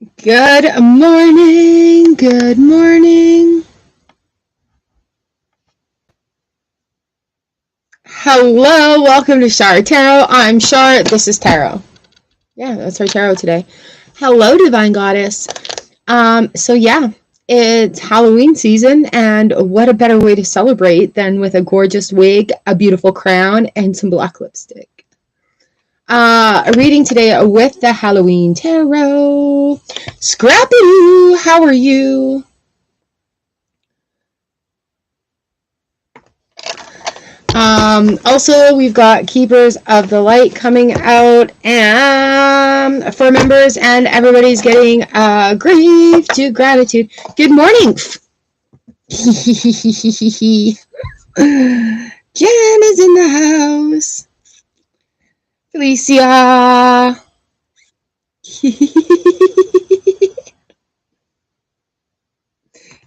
Good morning. Good morning. Hello. Welcome to Char Tarot. I'm Char. This is Tarot. Yeah, that's our tarot today. Hello, Divine Goddess. It's Halloween season, and what a better way to celebrate than with a gorgeous wig, a beautiful crown, and some black lipstick. A reading today with the Halloween Tarot. Scrappy, how are you? Also, we've got Keepers of the Light coming out, and for members, and everybody's getting grief to gratitude. Good morning. Jen is in the house. Felicia.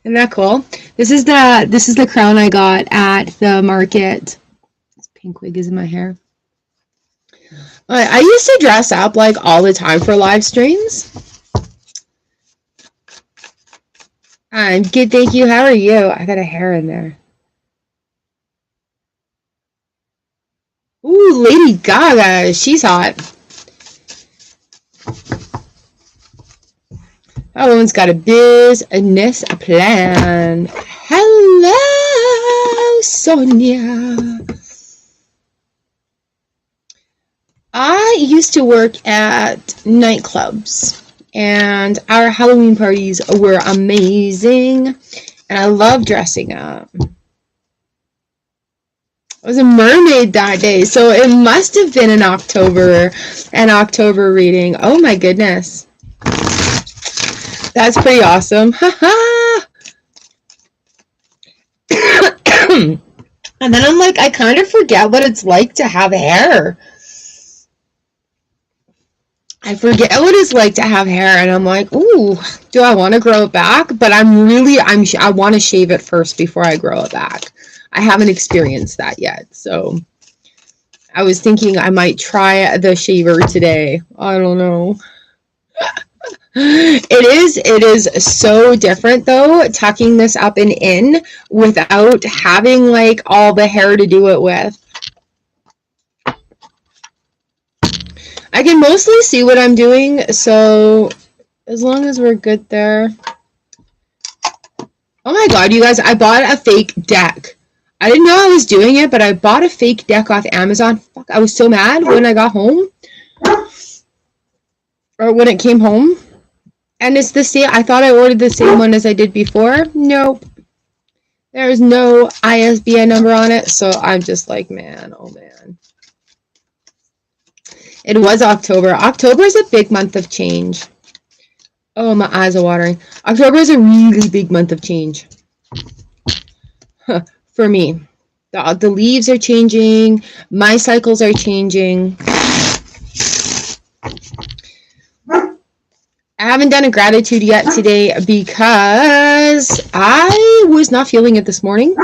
Isn't that cool? This is the crown I got at the market. This pink wig is in my hair. I used to dress up like all the time for live streams. I'm good, thank you. How are you? I got a hair in there. Ooh, Lady Gaga. She's hot. That woman's got a business plan. Hello, Sonia. I used to work at nightclubs, and our Halloween parties were amazing, and I love dressing up. I was a mermaid that day, so it must have been an October reading. Oh my goodness. That's pretty awesome. And then I'm like, I kind of forget what it's like to have hair. I forget what it's like to have hair, and I'm like, ooh, do I want to grow it back? But I want to shave it first before I grow it back. I haven't experienced that yet, so I was thinking I might try the shaver today. I don't know. It is so different though, tucking this up and in without having like all the hair to do it with. I can mostly see what I'm doing, so as long as we're good there. Oh my god, you guys, I bought a fake deck. I didn't know I was doing it, but I bought a fake deck off Amazon. Fuck, I was so mad when I got home. Or when it came home. And it's the same. I thought I ordered the same one as I did before. Nope. There's no ISBN number on it, so I'm just like, man, oh man. It was October. October is a big month of change. Oh, my eyes are watering. October is a really big month of change. For me. The leaves are changing. My cycles are changing. I haven't done a gratitude yet today because I was not feeling it this morning.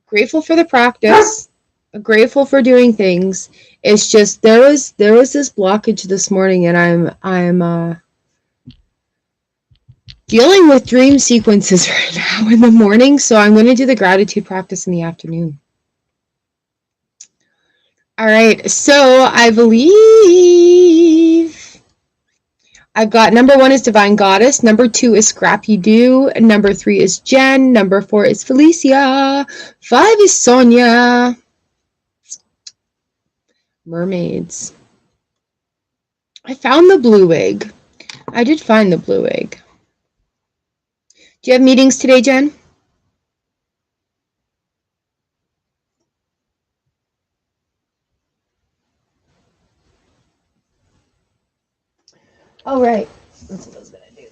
Grateful for the practice. Grateful for doing things. It's just there was this blockage this morning, and I'm dealing with dream sequences right now in the morning, so I'm going to do the gratitude practice in the afternoon. All right, so I believe I've got number 1 is Divine Goddess, number 2 is Scrappy Doo, number 3 is Jen, number 4 is Felicia, 5 is Sonia. Mermaids. I found the blue wig. I did find the blue wig. Do you have meetings today, Jen? Oh, right. That's what I was going to do.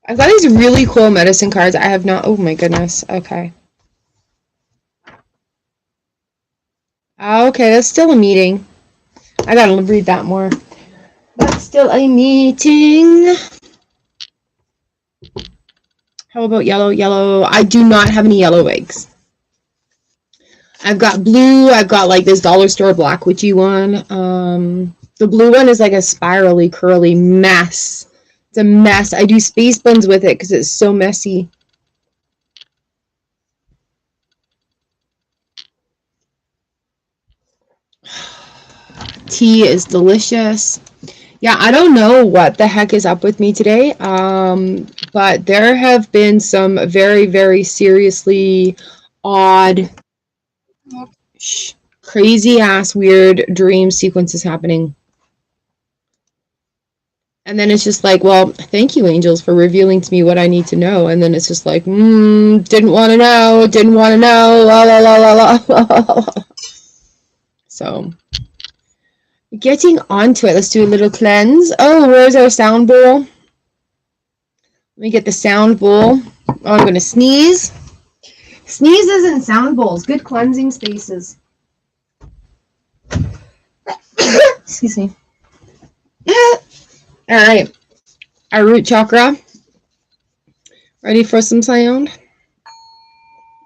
I've got these really cool medicine cards. I have not... Oh, my goodness. Okay. Okay, that's still a meeting. I got to read that more. That's still a meeting. How about yellow? Yellow. I do not have any yellow wigs. I've got blue. I've got like this dollar store black witchy one. The blue one is like a spirally, curly mess. It's a mess. I do space buns with it because it's so messy. Tea is delicious. Yeah, I don't know what the heck is up with me today, but there have been some very, very seriously odd, crazy ass weird dream sequences happening. And then it's just like, well, thank you, angels, for revealing to me what I need to know. And then it's just like, didn't want to know, la la la la la. So, getting onto it, let's do a little cleanse. Oh, where's our sound bowl? Let me get the sound bowl. Oh, I'm going to sneeze. Sneezes and sound bowls, good cleansing spaces. Excuse me. All right, our root chakra. Ready for some sound?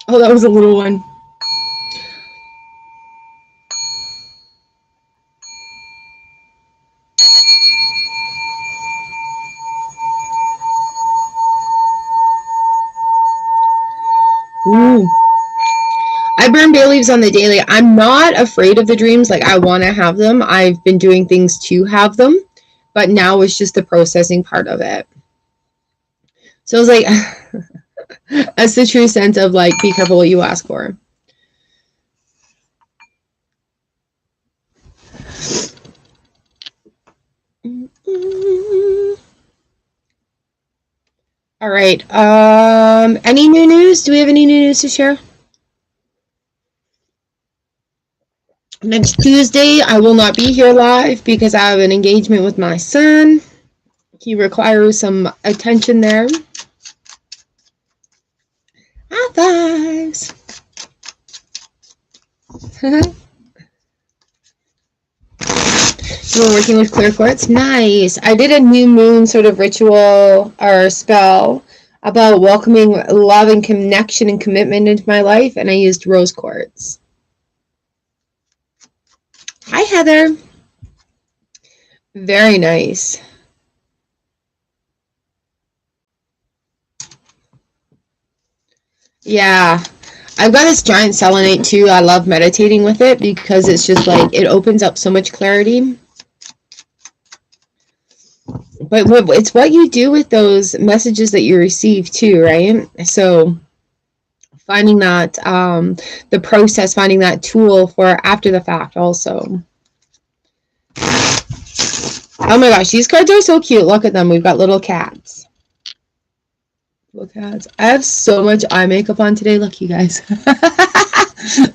Oh, that was a little one. Ooh. I burn bay leaves on the daily. I'm not afraid of the dreams. Like, I want to have them. I've been doing things to have them, but now it's just the processing part of it. So it's like, that's the true sense of like, be careful what you ask for. All right. Any new news? Do we have any new news to share? Next Tuesday, I will not be here live because I have an engagement with my son. He requires some attention there. High fives. You were working with clear quartz? Nice. I did a new moon sort of ritual or spell about welcoming love and connection and commitment into my life, and I used rose quartz. Hi, Heather. Very nice. Yeah. I've got this giant selenite too. I love meditating with it because it's just like, it opens up so much clarity. But it's what you do with those messages that you receive too, right? So finding that, the process, finding that tool for after the fact also. Oh my gosh, these cards are so cute. Look at them. We've got little cats. Little cats. I have so much eye makeup on today. Look, you guys.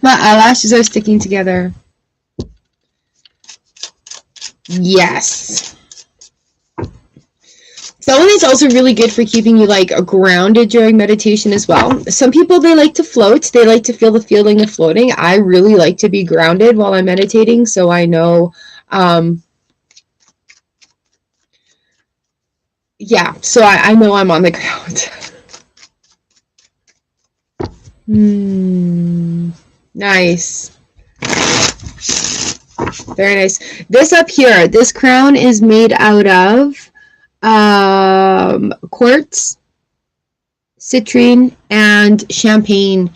My eyelashes are sticking together. Yes. Selenite's also really good for keeping you like grounded during meditation as well. Some people, they like to float. They like to feel the feeling of floating. I really like to be grounded while I'm meditating, so I know, yeah, so I know I'm on the ground. Nice. Very nice. This up here, this crown is made out of quartz, citrine, and champagne.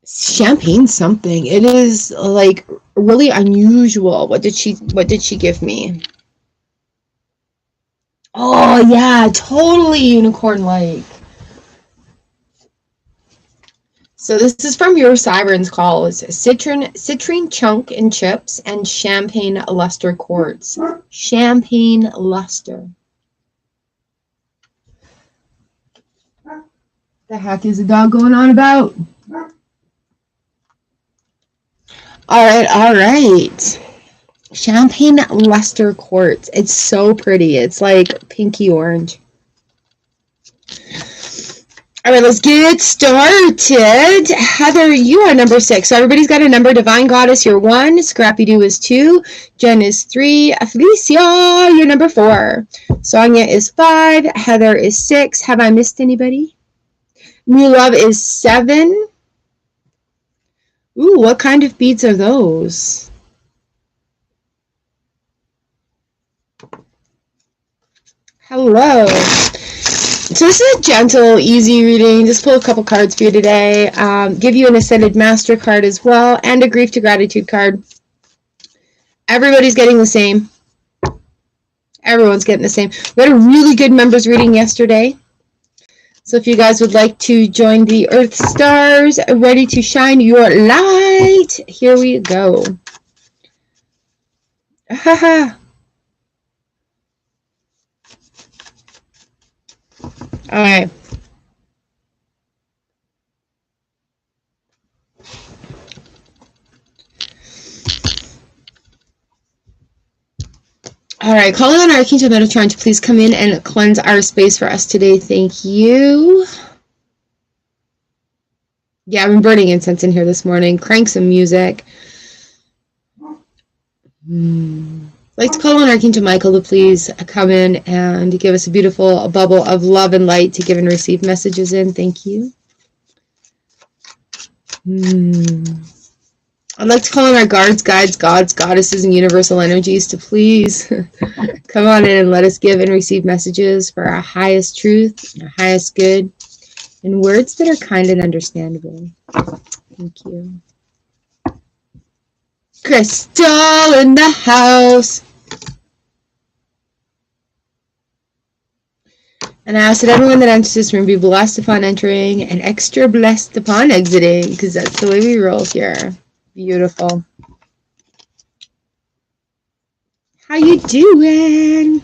Champagne something. It is like really unusual. What did she give me? Oh yeah, totally unicorn-like. So this is from your Siren's Call. It's citrine chunk and chips and champagne luster quartz. Champagne luster. The heck is the dog going on about? All right. Champagne luster quartz. It's so pretty. It's like pinky orange. All right, let's get started. Heather, you are number 6. So everybody's got a number. Divine Goddess, you're 1. Scrappy Doo is 2. Jen is 3. Felicia, you're number 4. Sonia is 5. Heather is 6. Have I missed anybody? New Love is 7. Ooh, what kind of beads are those? Hello. So this is a gentle, easy reading. Just pull a couple cards for you today. Give you an Ascended Master card as well, and a Grief to Gratitude card. Everybody's getting the same. Everyone's getting the same. We had a really good members reading yesterday. So if you guys would like to join the Earth Stars, ready to shine your light, here we go. Haha. All right. All right, calling on Archangel Metatron to please come in and cleanse our space for us today. Thank you. Yeah, I've been burning incense in here this morning. Crank some music. I'd like to call on Archangel Michael to please come in and give us a beautiful bubble of love and light to give and receive messages in. Thank you. I'd like to call on our guards, guides, gods, goddesses, and universal energies to please come on in and let us give and receive messages for our highest truth, our highest good, in words that are kind and understandable. Thank you. Crystal in the house. And I ask that everyone that enters this room be blessed upon entering and extra blessed upon exiting, because that's the way we roll here. Beautiful. How you doing?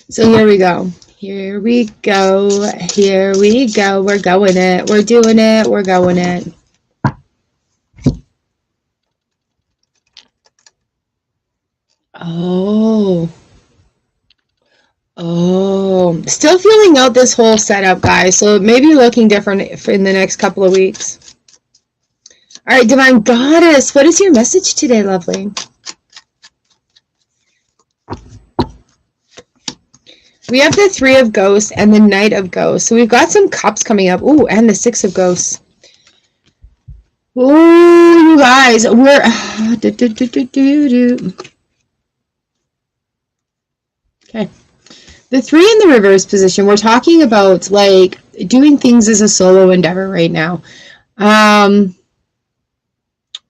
So here we go. Here we go. Here we go. We're going it. We're doing it. We're going it. Oh. Oh. Still feeling out this whole setup, guys. So it may be looking different in the next couple of weeks. All right, Divine Goddess, what is your message today, lovely? We have the Three of Ghosts and the Knight of Ghosts. So we've got some cups coming up. Ooh, and the Six of Ghosts. Ooh, you guys, we're... Okay. The Three in the reverse position, we're talking about, like, doing things as a solo endeavor right now.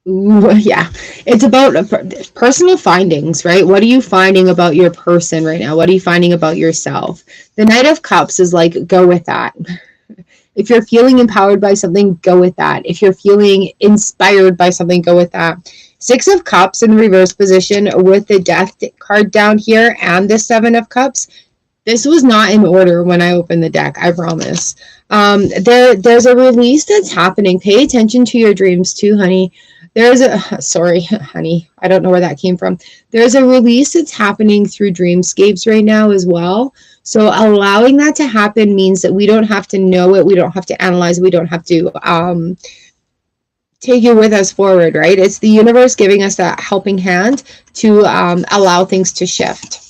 Ooh, yeah, it's about personal findings, right? What are you finding about your person right now? What are you finding about yourself? The Knight of Cups is like, go with that. If you're feeling empowered by something, go with that. If you're feeling inspired by something, go with that. Six of Cups in reverse position with the Death card down here and the Seven of Cups. This was not in order when I opened the deck, I promise. There's a release that's happening. Pay attention to your dreams too, honey. There's a, sorry, honey, I don't know where that came from. There's a release that's happening through dreamscapes right now as well. So allowing that to happen means that we don't have to know it. We don't have to analyze it. We don't have to take it with us forward, right? It's the universe giving us that helping hand to allow things to shift.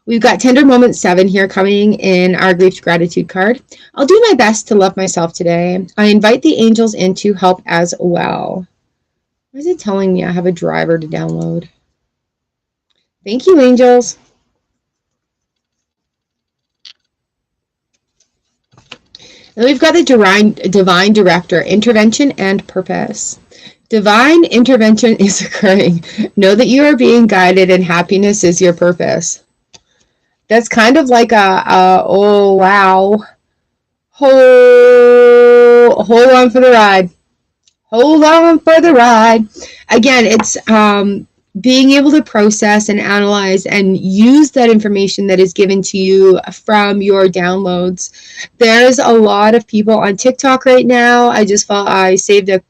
We've got Tender Moment 7 here coming in our Grief to Gratitude card. I'll do my best to love myself today. I invite the angels in to help as well. Why is it telling me I have a driver to download? Thank you, angels. And we've got the Divine Director, Intervention and Purpose. Divine intervention is occurring. Know that you are being guided and happiness is your purpose. That's kind of like oh, wow. Hold on for the ride. Hold on for the ride. Again, it's being able to process and analyze and use that information that is given to you from your downloads. There's a lot of people on TikTok right now. I saved a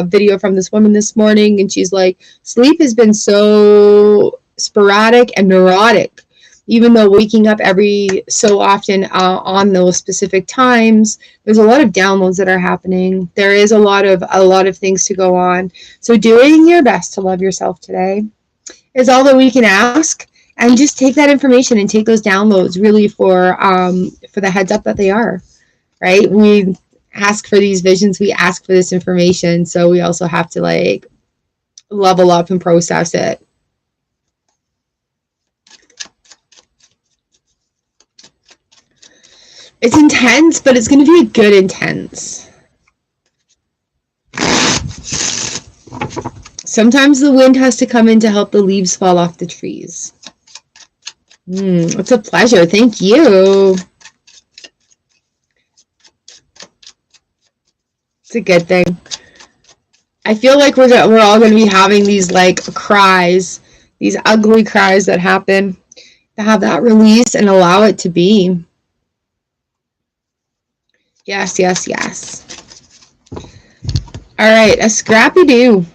video from this woman this morning, and she's like, sleep has been so sporadic and neurotic. Even though waking up every so often on those specific times, there's a lot of downloads that are happening. There is a lot of things to go on. So doing your best to love yourself today is all that we can ask, and just take that information and take those downloads really for the heads up that they are, right? We ask for these visions, we ask for this information, so we also have to like level up and process it. It's intense, but it's going to be a good intense. Sometimes the wind has to come in to help the leaves fall off the trees. It's a pleasure. Thank you. It's a good thing. I feel like we're all going to be having these like cries, these ugly cries that happen, to have that release and allow it to be. Yes, yes, yes. All right, a scrappy-doo.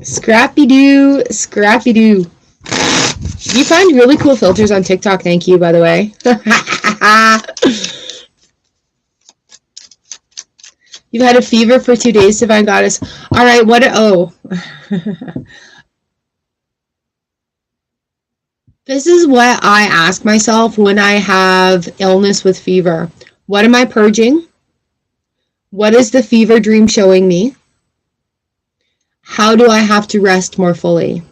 Scrappy-doo, scrappy-doo. You find really cool filters on TikTok, thank you, by the way. You've had a fever for 2 days, Divine Goddess. All right, what? Oh. This is what I ask myself when I have illness with fever. What am I purging? What is the fever dream showing me? How do I have to rest more fully?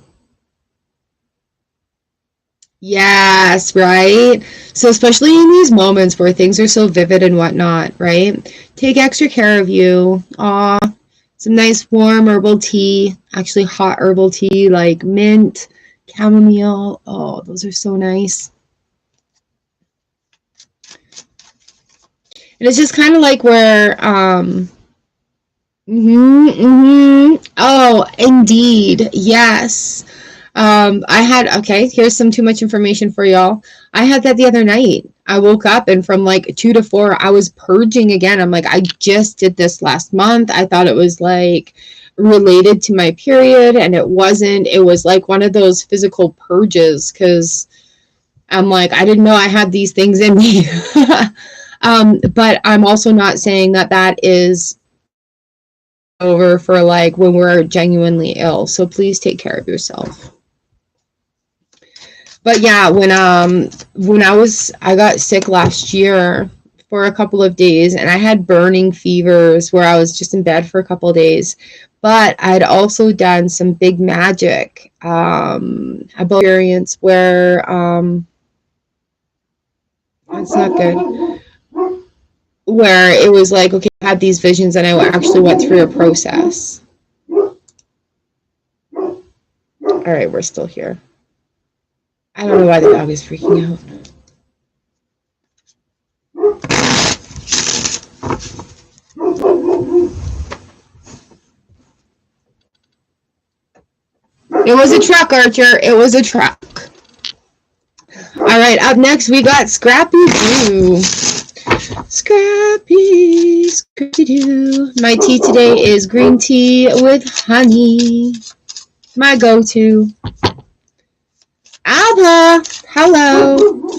Yes, right? So especially in these moments where things are so vivid and whatnot, right? Take extra care of you. Some nice warm herbal tea, actually hot herbal tea like mint, chamomile. Oh, those are so nice. And it's just kind of like where, oh, indeed, yes. Okay, here's some too much information for y'all. I had that the other night. I woke up and from like 2 to 4, I was purging again. I'm like, I just did this last month. I thought it was like related to my period, and it wasn't. It was like one of those physical purges because I'm like, I didn't know I had these things in me. But I'm also not saying that that is over for like when we're genuinely ill. So please take care of yourself. But yeah, when I got sick last year for a couple of days, and I had burning fevers where I was just in bed for a couple of days. But I'd also done some big magic experience where that's not good. Where it was like, okay, I had these visions and I actually went through a process. All right, we're still here. I don't know why the dog is freaking out. It was a truck, Archer. It was a truck. All right, up next we got Scrappy-Doo. Scrappy-Doo. My tea today is green tea with honey. My go-to. Alba, hello.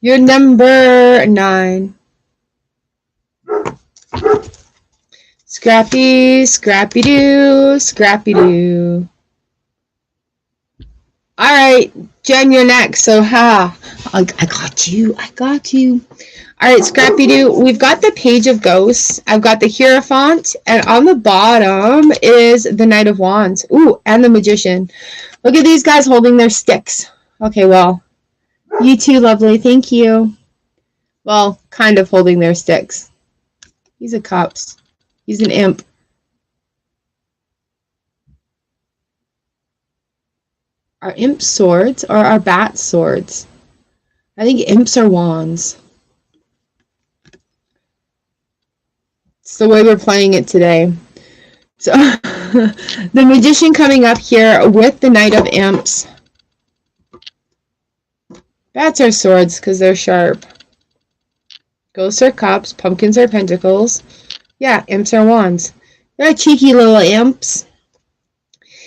You're number 9. Scrappy-Doo, Scrappy-Doo. All right, Jen, you're next. So, I got you. All right, Scrappy-Doo, we've got the Page of Ghosts. I've got the Hierophant, and on the bottom is the Knight of Wands. Ooh, and the Magician. Look at these guys holding their sticks. Okay, well, you too, lovely. Thank you. Well, kind of holding their sticks. He's a cups. He's an imp. Are imps swords or are bats swords? I think imps are wands. It's the way we're playing it today. So, the Magician coming up here with the Knight of Imps. Bats are swords because they're sharp. Ghosts are cups. Pumpkins are pentacles. Yeah, imps are wands. They're cheeky little imps.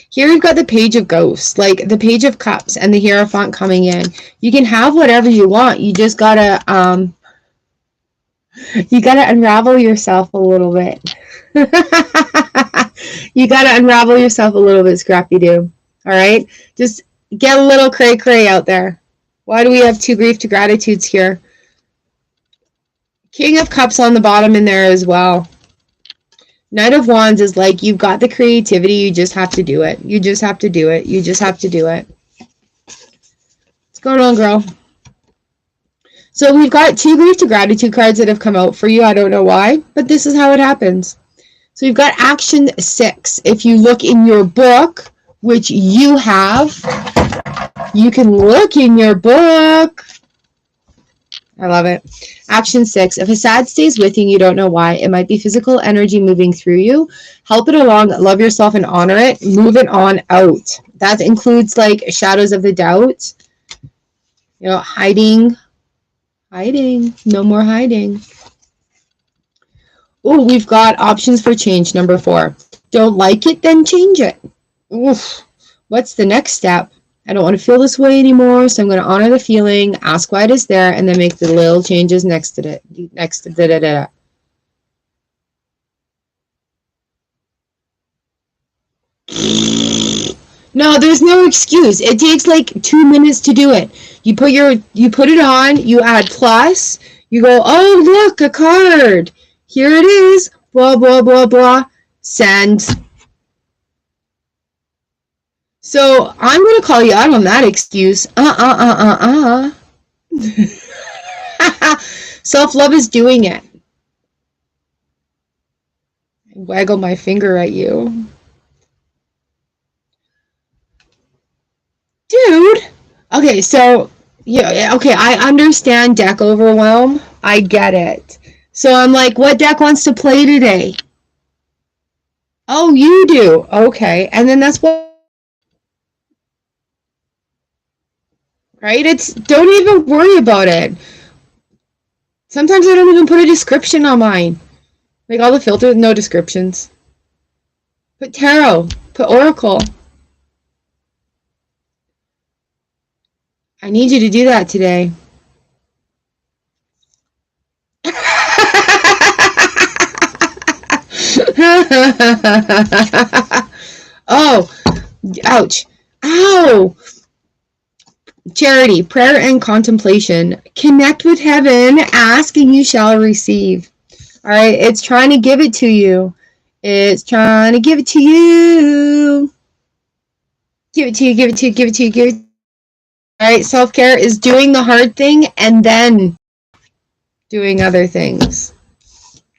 Here we've got the Page of Ghosts, like the Page of Cups and the Hierophant coming in. You can have whatever you want. You just gotta unravel yourself a little bit. You gotta unravel yourself a little bit, Scrappy-Doo. All right, just get a little cray out there. Why do we have 2 grief to gratitudes here? King of Cups on the bottom in there as well. Knight of Wands is like, you've got the creativity, you just have to do it. You just have to do it. You just have to do it. What's going on, girl? So we've got 2 grief to gratitude cards that have come out for you. I don't know why, but this is how it happens. So we've got action 6. If you look in your book, which you have, you can look in your book. I love it. Action 6. If a sad stays with you and you don't know why, it might be physical energy moving through you. Help it along, love yourself and honor it. Move it on out. That includes like shadows of the doubt. You know, hiding. No more hiding. Oh, we've got options for change. Number 4. Don't like it, then change it. Oof. What's the next step? I don't want to feel this way anymore, so I'm going to honor the feeling, ask why it is there, and then make the little changes next to it. No, there's no excuse. It takes like 2 minutes to do it. You put it on, you add plus, you go, oh look, a card. Here it is. Blah blah blah blah. Send. So I'm going to call you out on that excuse. Self-love is doing it. I waggle my finger at you. Dude. Okay, so, yeah, okay, I understand deck overwhelm. I get it. So I'm like, what deck wants to play today? Oh, you do. Okay, and then that's what... Right? Don't even worry about it. Sometimes I don't even put a description on mine. Like all the filters, no descriptions. Put tarot. Put oracle. I need you to do that today. Oh, ouch. Ow. Charity, prayer and contemplation. Connect with heaven, ask and you shall receive. All right, it's trying to give it to you. It's trying to give it to you. Give it to you, give it to you, give it to you, give it to you. All right, self-care is doing the hard thing and then doing other things.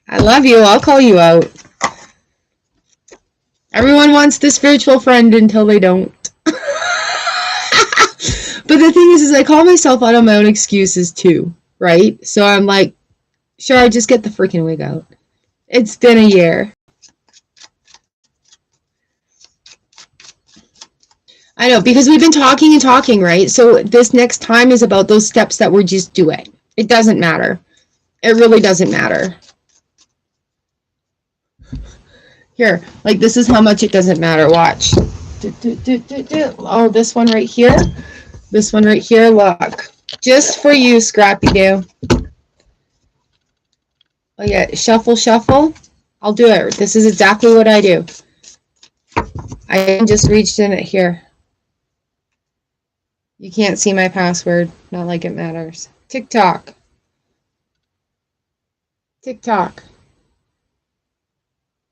I love you. I'll call you out. Everyone wants the spiritual friend until they don't. But the thing is I call myself out on my own excuses too, right? So I'm like, sure, I just get the freaking wig out. It's been a year. I know, because we've been talking and talking, right? So this next time is about those steps that we're just doing. It doesn't matter. It really doesn't matter. Here, like this is how much it doesn't matter. Watch. Oh, this one right here. This one right here, look. Just for you, Scrappy Doo. Oh yeah, shuffle, shuffle. I'll do it. This is exactly what I do. I just reached in it here. You can't see my password. Not like it matters. TikTok. TikTok.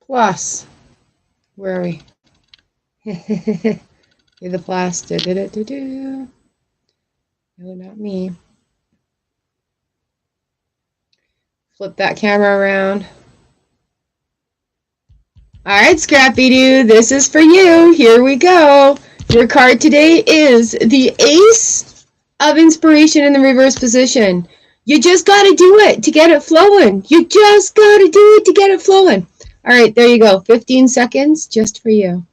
Plus. Where are we? The plus. No, not me. Flip that camera around. All right, Scrappy Doo, this is for you. Here we go. Your card today is the Ace of Inspiration in the reverse position. You just got to do it to get it flowing. You just got to do it to get it flowing. All right, there you go. 15 seconds just for you.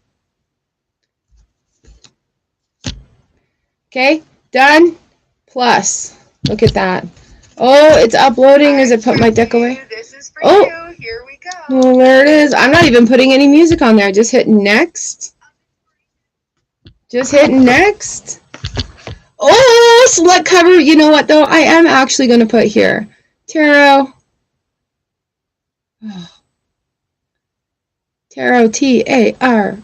Okay, done. Plus, look at that. Oh, it's uploading as I put my deck away. This is for you. Here we go. Well, there it is. I'm not even putting any music on there. Just hitting next. Just hitting next. Oh, select cover. You know what, though? I am actually going to put here. Tarot. Oh. Tarot, T-A-R-O-T.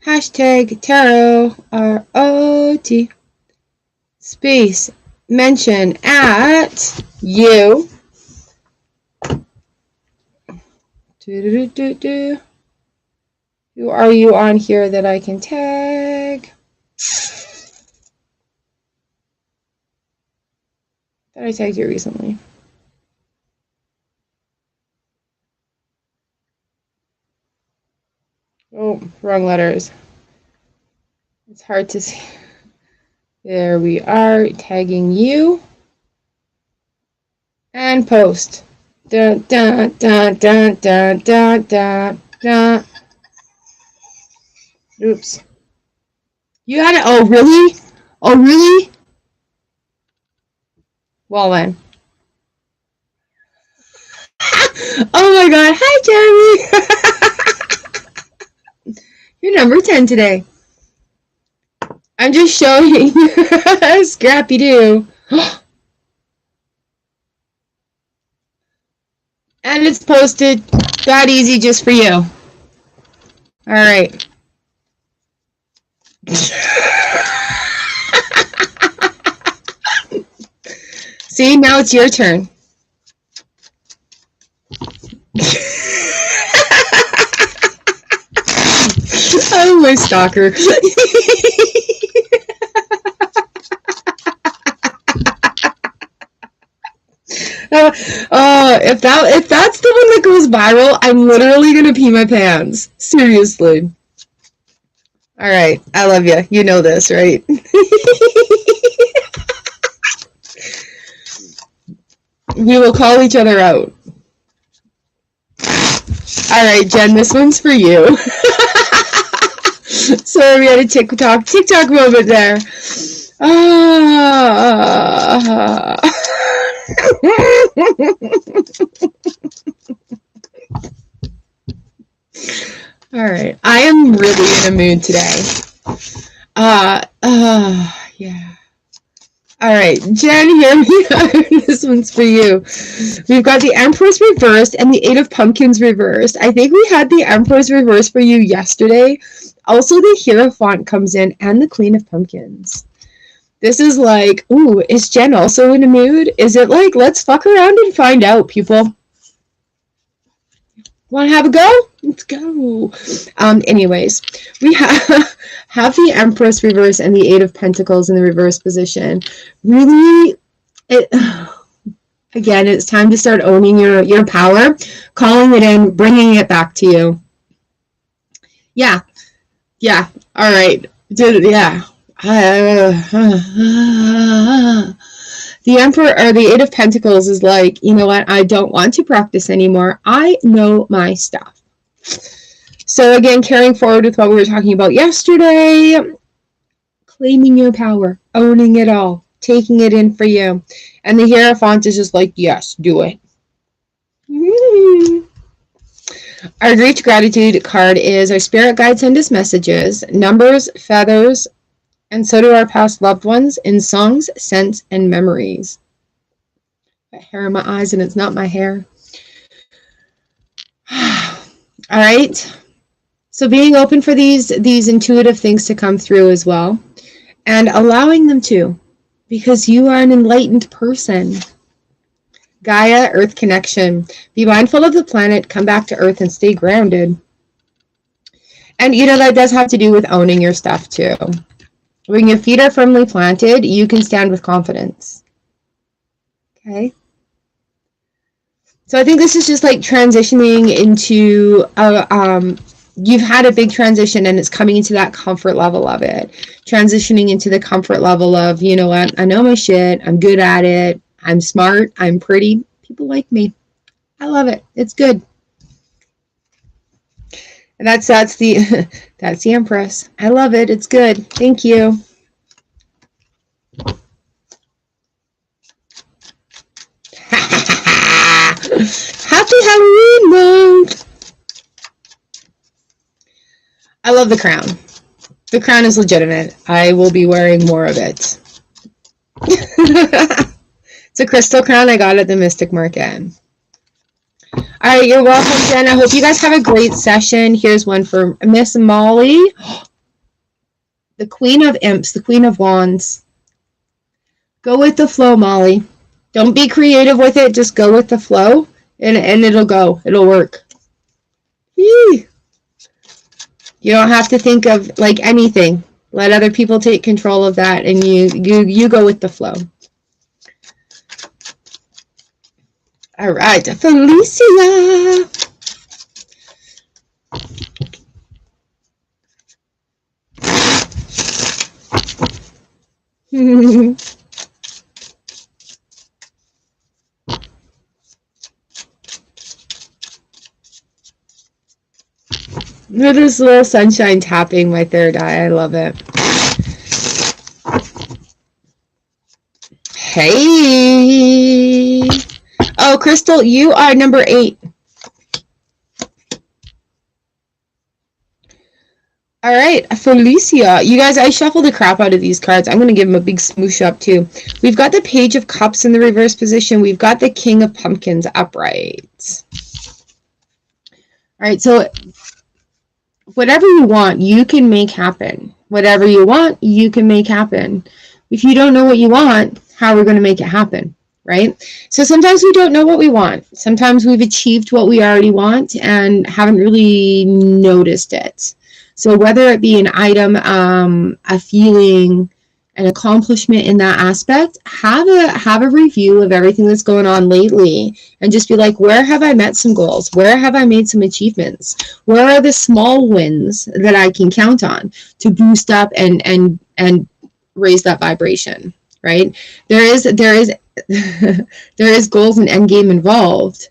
Hashtag Tarot, R-O-T. Space. Mention at you. Who are you on here that I can tag? I tagged you recently. Oh, wrong letters. It's hard to see. There we are, tagging you. And post. Dun, dun, dun, dun, dun, dun, dun, dun. Oops. You got it. Oh, really? Oh, really? Well then. Oh my god. Hi, Jeremy. You're number 10 today. I'm just showing Scrappy Doo. And it's posted that easy just for you. Alright. See, now it's your turn. Oh, my stalker. If that's the one that goes viral, I'm literally gonna pee my pants. Seriously. Alright, I love you. You know this, right? We will call each other out. Alright, Jen, this one's for you. Sorry, we had a TikTok moment there. Alright, I am really in a mood today. Yeah. Alright, Jen, here we are. This one's for you. We've got the Empress reversed and the Eight of Pumpkins reversed. I think we had the Empress reversed for you yesterday. Also, the Hierophant comes in and the Queen of Pumpkins. This is like, ooh, is Jen also in a mood? Is it like, let's fuck around and find out, people? Want to have a go? Let's go. Anyways, we have the Empress reverse and the Eight of Pentacles in the reverse position. Really, again, it's time to start owning your power, calling it in, bringing it back to you. Yeah. All right. Yeah. The Emperor or the Eight of Pentacles is like, you know what? I don't want to practice anymore. I know my stuff. So again, carrying forward with what we were talking about yesterday, claiming your power, owning it all, taking it in for you. And the Hierophant is just like, yes, do it. Our Great Gratitude card is our spirit guides send us messages, numbers, feathers, and so do our past loved ones in songs, scents, and memories. Got hair in my eyes and it's not my hair. All right. So being open for these intuitive things to come through as well. And allowing them to. Because you are an enlightened person. Gaia, Earth connection. Be mindful of the planet, come back to Earth and stay grounded. And you know that does have to do with owning your stuff too. When your feet are firmly planted, you can stand with confidence. Okay? So I think this is just like transitioning into, you've had a big transition and it's coming into that comfort level of it. Transitioning into the comfort level of, you know what, I know my shit, I'm good at it, I'm smart, I'm pretty, people like me. I love it. It's good. And that's the Empress. I love it. It's good. Thank you. Happy Halloween month. I love the crown. The crown is legitimate. I will be wearing more of it. It's a crystal crown I got at the Mystic Market. All right, you're welcome, Jen. I hope you guys have a great session. Here's one for Miss Molly. The Queen of Imps, the Queen of Wands. Go with the flow, Molly. Don't be creative with it. Just go with the flow, and it'll go. It'll work. Yee. You don't have to think of like anything. Let other people take control of that, and you go with the flow. All right, Felicia. Look at this little sunshine tapping my third eye. I love it. Hey. Oh, Crystal, you are number 8. All right, Felicia. You guys, I shuffled the crap out of these cards. I'm going to give them a big smoosh up, too. We've got the Page of Cups in the reverse position. We've got the King of Pumpkins upright. All right, so whatever you want, you can make happen. Whatever you want, you can make happen. If you don't know what you want, how are we going to make it happen, right? So sometimes we don't know what we want. Sometimes we've achieved what we already want and haven't really noticed it. So whether it be an item, a feeling, an accomplishment in that aspect, have a review of everything that's going on lately and just be like, where have I met some goals? Where have I made some achievements? Where are the small wins that I can count on to boost up and raise that vibration, right? There is there is goals and end game involved.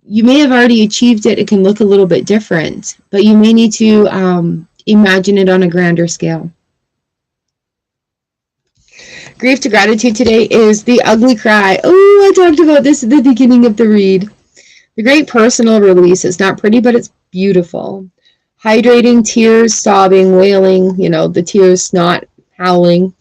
You may have already achieved it. It can look a little bit different, but you may need to imagine it on a grander scale. Grief to gratitude today is the ugly cry. Oh, I talked about this at the beginning of the read. The great personal release is not pretty, but it's beautiful. Hydrating, tears, sobbing, wailing, the tears, not howling.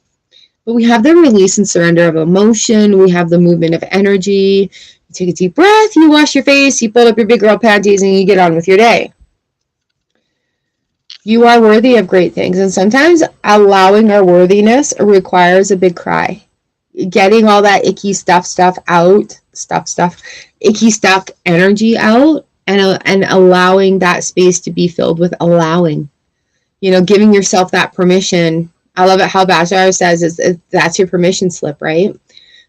But we have the release and surrender of emotion. We have the movement of energy. You take a deep breath, you wash your face, you pull up your big girl panties, and you get on with your day. You are worthy of great things, and sometimes allowing our worthiness requires a big cry. Getting all that icky stuff out, icky stuff energy out, and allowing that space to be filled with allowing. Giving yourself that permission. I love it how Bashar says that's your permission slip, right?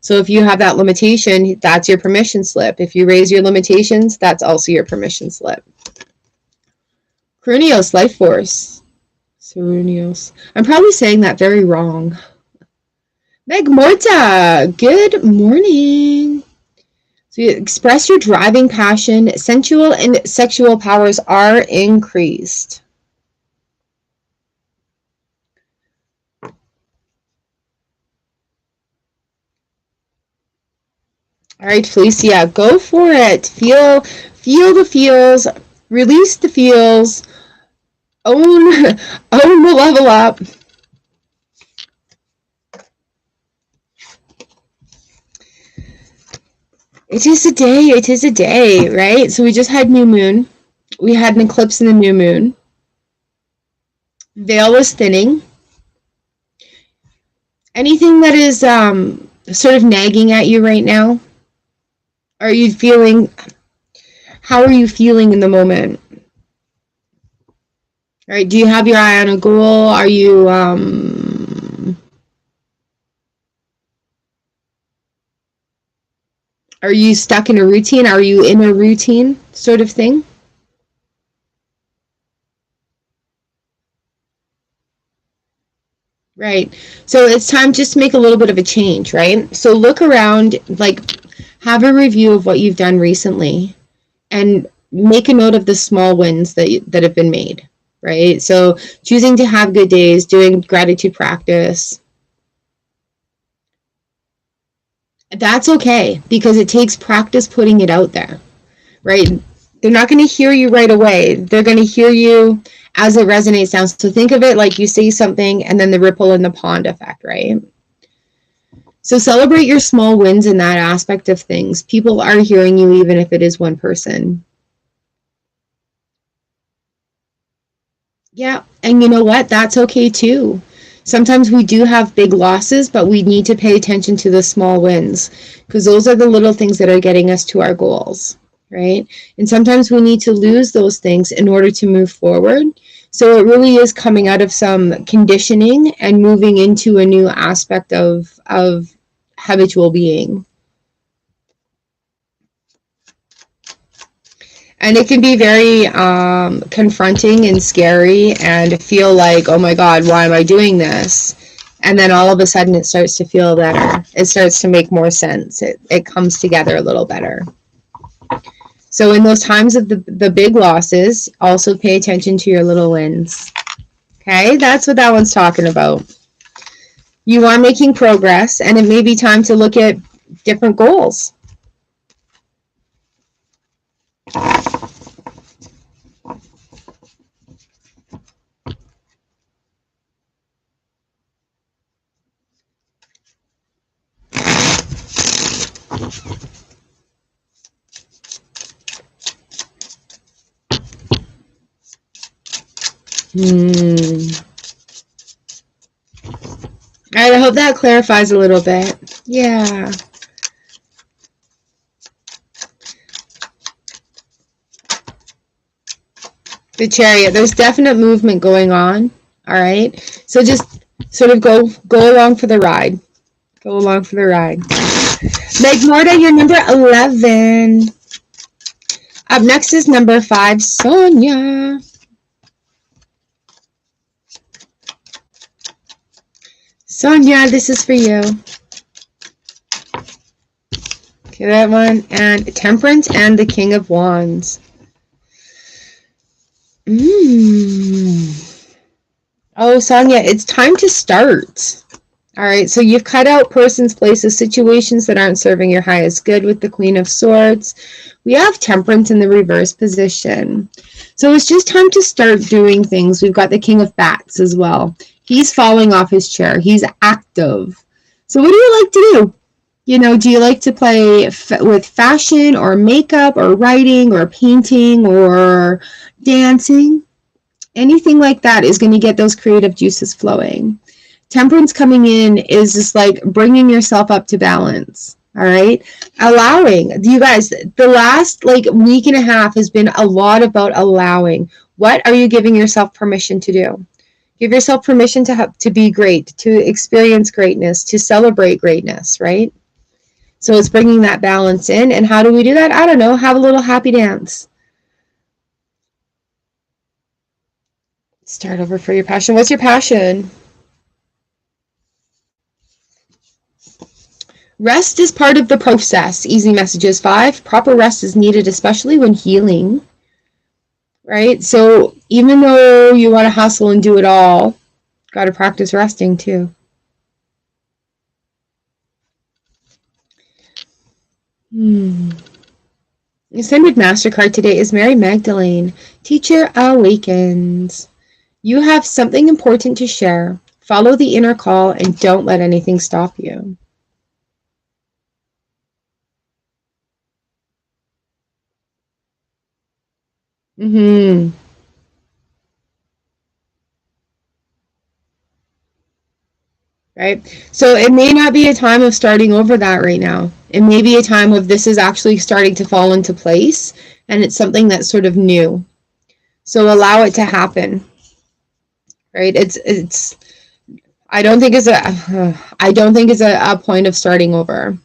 So if you have that limitation, that's your permission slip. If you raise your limitations, that's also your permission slip. Crunios, life force. Crunios. I'm probably saying that very wrong. Meg Morta, good morning. So you express your driving passion. Sensual and sexual powers are increased. All right, Felicia, go for it. Feel the feels, release the feels, own the level up. It is a day, right? So we just had new moon. We had an eclipse in the new moon. Veil is thinning. Anything that is sort of nagging at you right now? How are you feeling in the moment? All right, do you have your eye on a goal? Are you stuck in a routine? Are you in a routine sort of thing? Right. So it's time just to make a little bit of a change, right? So look around, have a review of what you've done recently and make a note of the small wins that have been made, right? So choosing to have good days, doing gratitude practice. That's okay because it takes practice putting it out there, right? They're not going to hear you right away. They're going to hear you as it resonates down. So think of it like you say something and then the ripple in the pond effect, right? So celebrate your small wins in that aspect of things. People are hearing you even if it is one person. Yeah, and you know what? That's okay too. Sometimes we do have big losses, but we need to pay attention to the small wins because those are the little things that are getting us to our goals, right? And sometimes we need to lose those things in order to move forward. So it really is coming out of some conditioning and moving into a new aspect of habitual being. And it can be very confronting and scary and feel like, oh my God, why am I doing this? And then all of a sudden it starts to feel better. It starts to make more sense. It comes together a little better. So in those times of the big losses, also pay attention to your little wins. Okay, that's what that one's talking about. You are making progress, and it may be time to look at different goals. All right, I hope that clarifies a little bit. Yeah. The Chariot, there's definite movement going on. All right. So just sort of go along for the ride. Go along for the ride. Magnorda, you're number 11. Up next is number 5, Sonia. Sonia, this is for you. Okay, that one. And Temperance and the King of Wands. Oh, Sonia, it's time to start. All right, so you've cut out persons, places, situations that aren't serving your highest good with the Queen of Swords. We have Temperance in the reverse position. So it's just time to start doing things. We've got the King of Bats as well. He's falling off his chair. He's active. So what do you like to do? You know, do you like to play with fashion or makeup or writing or painting or dancing? Anything like that is going to get those creative juices flowing. Temperance coming in is just like bringing yourself up to balance. All right. Allowing. You guys, the last like week and a half has been a lot about allowing. What are you giving yourself permission to do? Give yourself permission to be great, to experience greatness, to celebrate greatness, right? So it's bringing that balance in. And how do we do that? I don't know. Have a little happy dance. Start over for your passion. What's your passion? Rest is part of the process. Easy messages 5. Proper rest is needed, especially when healing. Right? So even though you want to hustle and do it all, got to practice resting too. The Ascended Master card today is Mary Magdalene. Teacher awakens. You have something important to share. Follow the inner call and don't let anything stop you. Right? So it may not be a time of starting over that right now. It may be a time of this is actually starting to fall into place and it's something that's sort of new. So allow it to happen. Right? It's I don't think it's a point of starting over.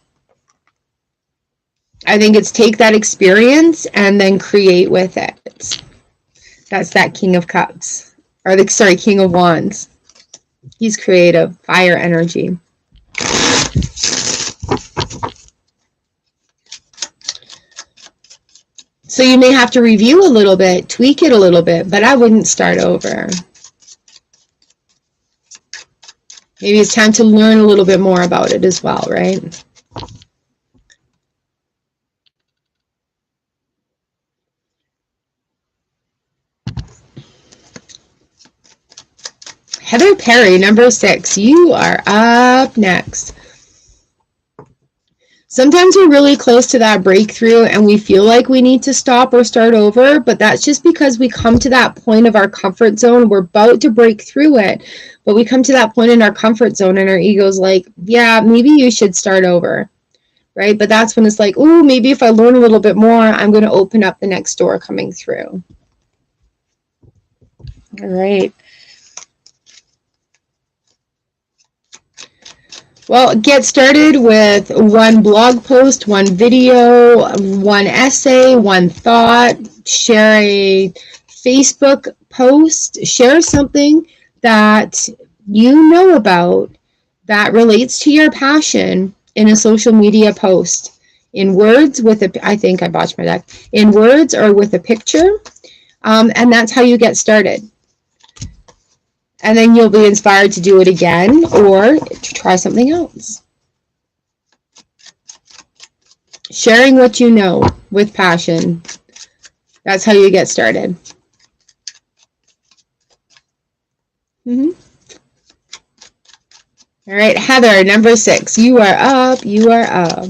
I think it's take that experience and then create with it. That's that King of Cups. Or King of Wands. He's creative, fire energy. So you may have to review a little bit, tweak it a little bit, but I wouldn't start over. Maybe it's time to learn a little bit more about it as well, right? Heather Perry, number 6, you are up next. Sometimes we're really close to that breakthrough and we feel like we need to stop or start over, but that's just because we come to that point of our comfort zone. We're about to break through it, but we come to that point in our comfort zone and our ego's like, yeah, maybe you should start over, right? But that's when it's like, oh, maybe if I learn a little bit more, I'm going to open up the next door coming through. All right. Well, get started with one blog post, one video, one essay, one thought, share a Facebook post, share something that you know about that relates to your passion in a social media post. In words with a, I think I botched my deck, in words or with a picture. And that's how you get started. And then you'll be inspired to do it again or to try something else. Sharing what you know with passion. That's how you get started. All right, Heather, number 6. You are up. You are up.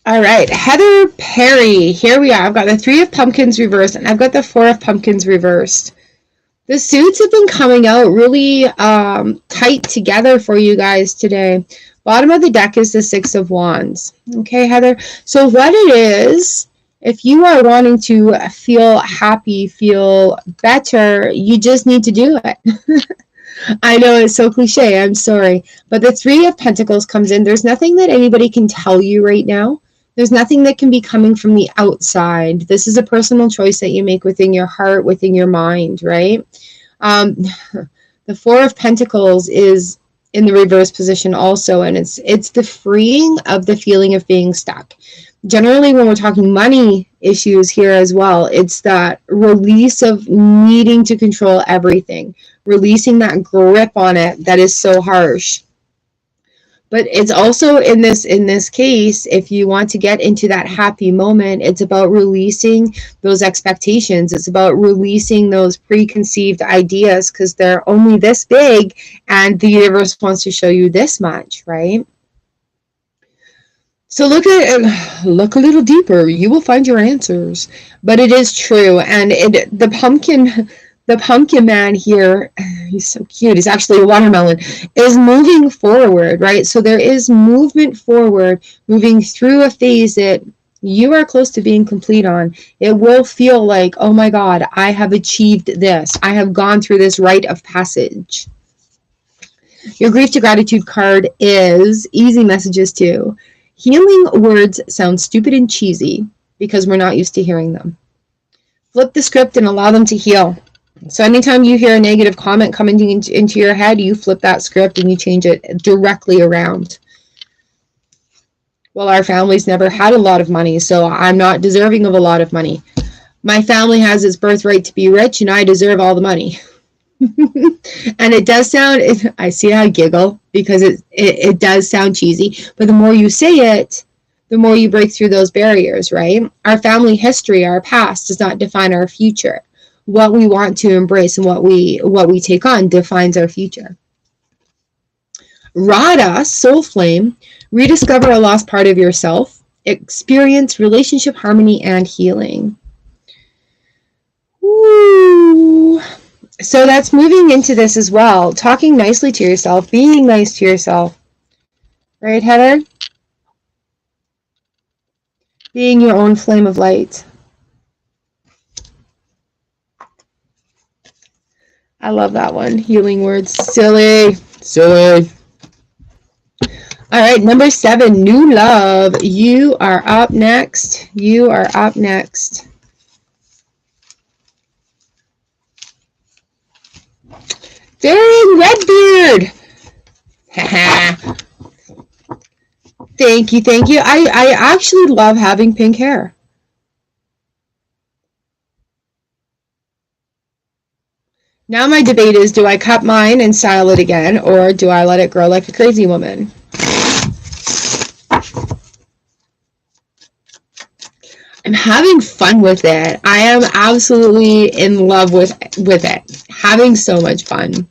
All right, Heather Perry. Here we are. I've got the 3 of Pumpkins reversed, and I've got the 4 of Pumpkins reversed. The suits have been coming out really tight together for you guys today. Bottom of the deck is the 6 of Wands. Okay, Heather. So what it is, if you are wanting to feel happy, feel better, you just need to do it. I know it's so cliche. I'm sorry. But the 3 of Pentacles comes in. There's nothing that anybody can tell you right now. There's nothing that can be coming from the outside. This is a personal choice that you make within your heart, within your mind, right? The 4 of Pentacles is in the reverse position also, and it's the freeing of the feeling of being stuck. Generally, when we're talking money issues here as well, it's that release of needing to control everything, releasing that grip on it that is so harsh. But it's also in this case, if you want to get into that happy moment, it's about releasing those expectations. It's about releasing those preconceived ideas because they're only this big and the universe wants to show you this much, right? So look a little deeper. You will find your answers. But it is true. And the pumpkin man here, he's so cute, he's actually a watermelon, is moving forward, right? So there is movement forward, moving through a phase that you are close to being complete on. It will feel like, oh my God, I have achieved this. I have gone through this rite of passage. Your grief to gratitude card is easy messages too. Healing words sound stupid and cheesy because we're not used to hearing them. Flip the script and allow them to heal. So anytime you hear a negative comment coming into your head, you flip that script and you change it directly around. Well, our family's never had a lot of money, so I'm not deserving of a lot of money. My family has its birthright to be rich, and I deserve all the money. And it does sound, I see how I giggle, because it does sound cheesy, but the more you say it, the more you break through those barriers, right? Our family history, our past, does not define our future. What we want to embrace and what we take on defines our future. Radha, soul flame, rediscover a lost part of yourself, experience relationship harmony and healing. Ooh. So that's moving into this as well. Talking nicely to yourself, being nice to yourself. Right, Heather? Being your own flame of light. I love that one. Healing words. Silly. Silly. All right, number 7, new love. You are up next. You are up next. Darren Redbeard. Thank you, thank you. I actually love having pink hair. Now my debate is, do I cut mine and style it again, or do I let it grow like a crazy woman? I'm having fun with it. I am absolutely in love with it. Having so much fun.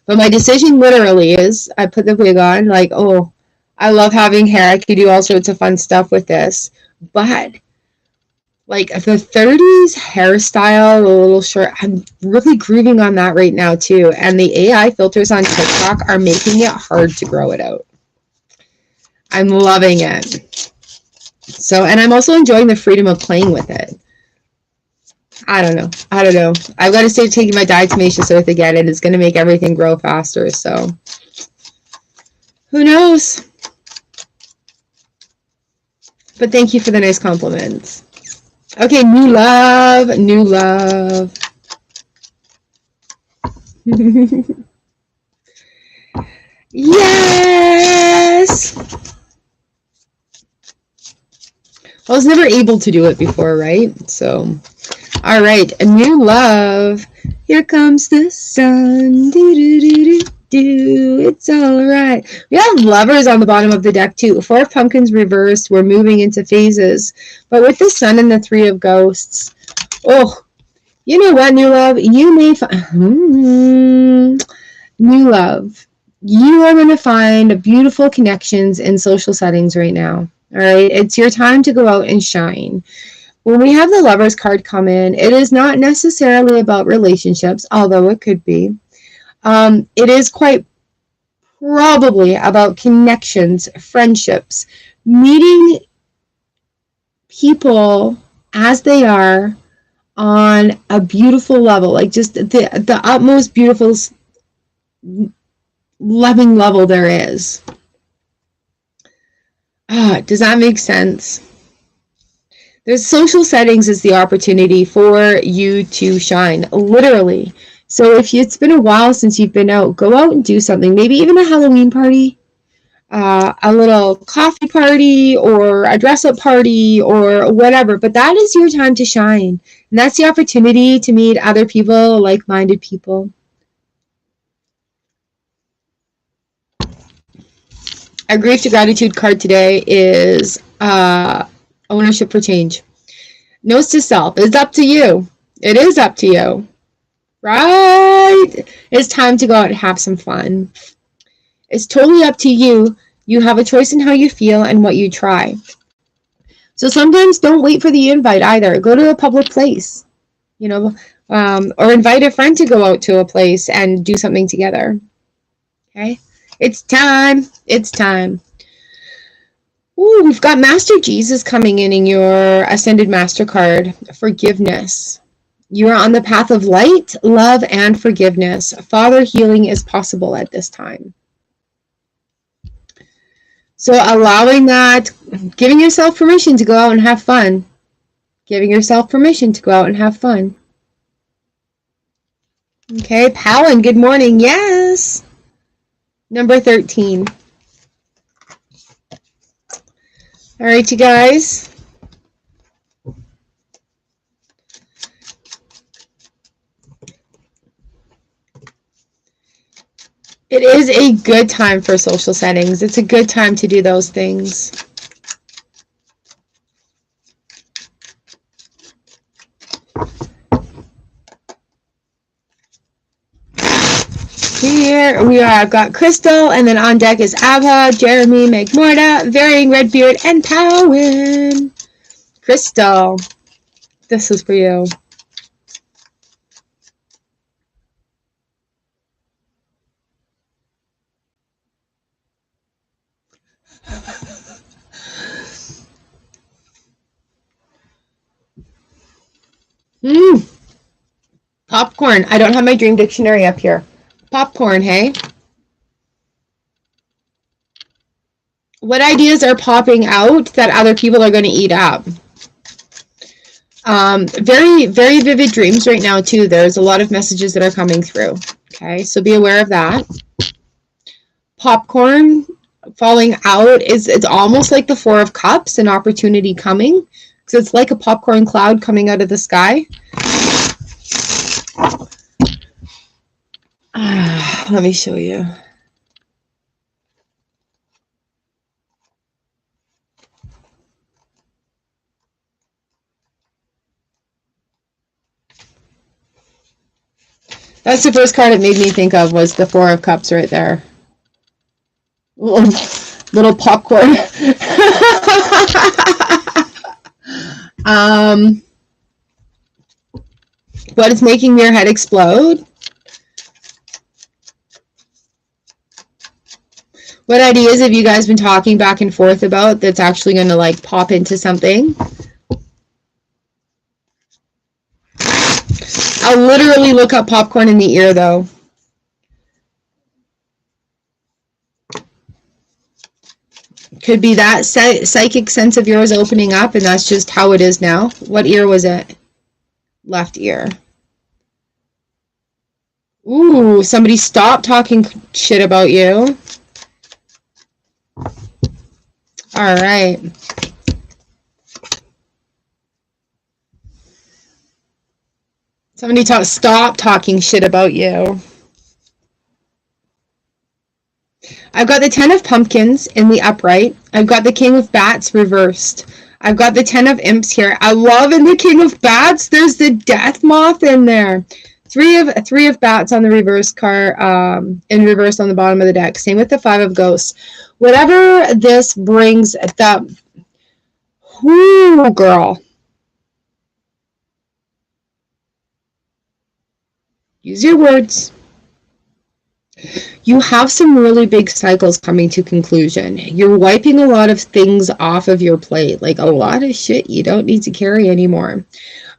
But my decision literally is, I put the wig on, like, oh, I love having hair. I could do all sorts of fun stuff with this. But like the 30s hairstyle, a little short. I'm really grooving on that right now too. And the AI filters on TikTok are making it hard to grow it out. I'm loving it. So, and I'm also enjoying the freedom of playing with it. I don't know. I've got to start taking my diatomaceous earth again, and it's going to make everything grow faster. So, who knows? But thank you for the nice compliments. Okay, new love. Yes! I was never able to do it before, right? So, all right, a new love. Here comes the sun. Do. It's all right. We have lovers on the bottom of the deck too. 4 of pumpkins reversed. We're moving into phases. But with the sun and the 3 of ghosts, oh, you know what, new love? You may find new love. You are going to find beautiful connections in social settings right now. All right, it's your time to go out and shine. When we have the Lovers card come in, it is not necessarily about relationships, although it could be. It is quite probably about connections, friendships, meeting people as they are on a beautiful level, like just the utmost beautiful, loving level there is. Does that make sense? There's social settings is the opportunity for you to shine, literally. So if it's been a while since you've been out, go out and do something. Maybe even a Halloween party, a little coffee party, or a dress-up party, or whatever. But that is your time to shine. And that's the opportunity to meet other people, like-minded people. Our Grief to Gratitude card today is ownership for change. Notes to self. It's up to you. It is up to you. Right? It's time to go out and have some fun. It's totally up to you. You have a choice in how you feel and what you try. So sometimes don't wait for the invite either. Go to a public place, you know, or invite a friend to go out to a place and do something together. Okay? It's time. It's time. Ooh, we've got Master Jesus coming in your Ascended Master card. Forgiveness. You are on the path of light, love, and forgiveness. Father, healing is possible at this time. So allowing that, giving yourself permission to go out and have fun. Giving yourself permission to go out and have fun. Okay, Palin, good morning. Yes. Number 13. All right, you guys. It is a good time for social settings. It's a good time to do those things. Here we are. I've got Crystal, and then on deck is Abha, Jeremy, Megmorta, Varying Redbeard, and Powin. Crystal, this is for you. Popcorn. I don't have my dream dictionary up here. Popcorn, hey? What ideas are popping out that other people are going to eat up? Very, very vivid dreams right now, too. There's a lot of messages that are coming through. Okay, so be aware of that. Popcorn falling out it's almost like the 4 of Cups, an opportunity coming. So it's like a popcorn cloud coming out of the sky. Let me show you. That's the first card it made me think of, was the 4 of Cups right there. Little popcorn. What is making your head explode? What ideas have you guys been talking back and forth about that's actually going to like pop into something? I'll literally look up popcorn in the ear though. Could be that psychic sense of yours opening up, and that's just how it is now. What ear was it? Left ear. Ooh, somebody stop talking shit about you. All right. Somebody stop talking shit about you. I've got the 10 of pumpkins in the upright. I've got the king of bats reversed. I've got the 10 of imps here. I love in the king of bats, there's the death moth in there. Three of bats on the reverse card, in reverse on the bottom of the deck. Same with the 5 of ghosts. Whatever this brings, whoo, girl. Use your words. You have some really big cycles coming to conclusion. You're wiping a lot of things off of your plate, like a lot of shit you don't need to carry anymore.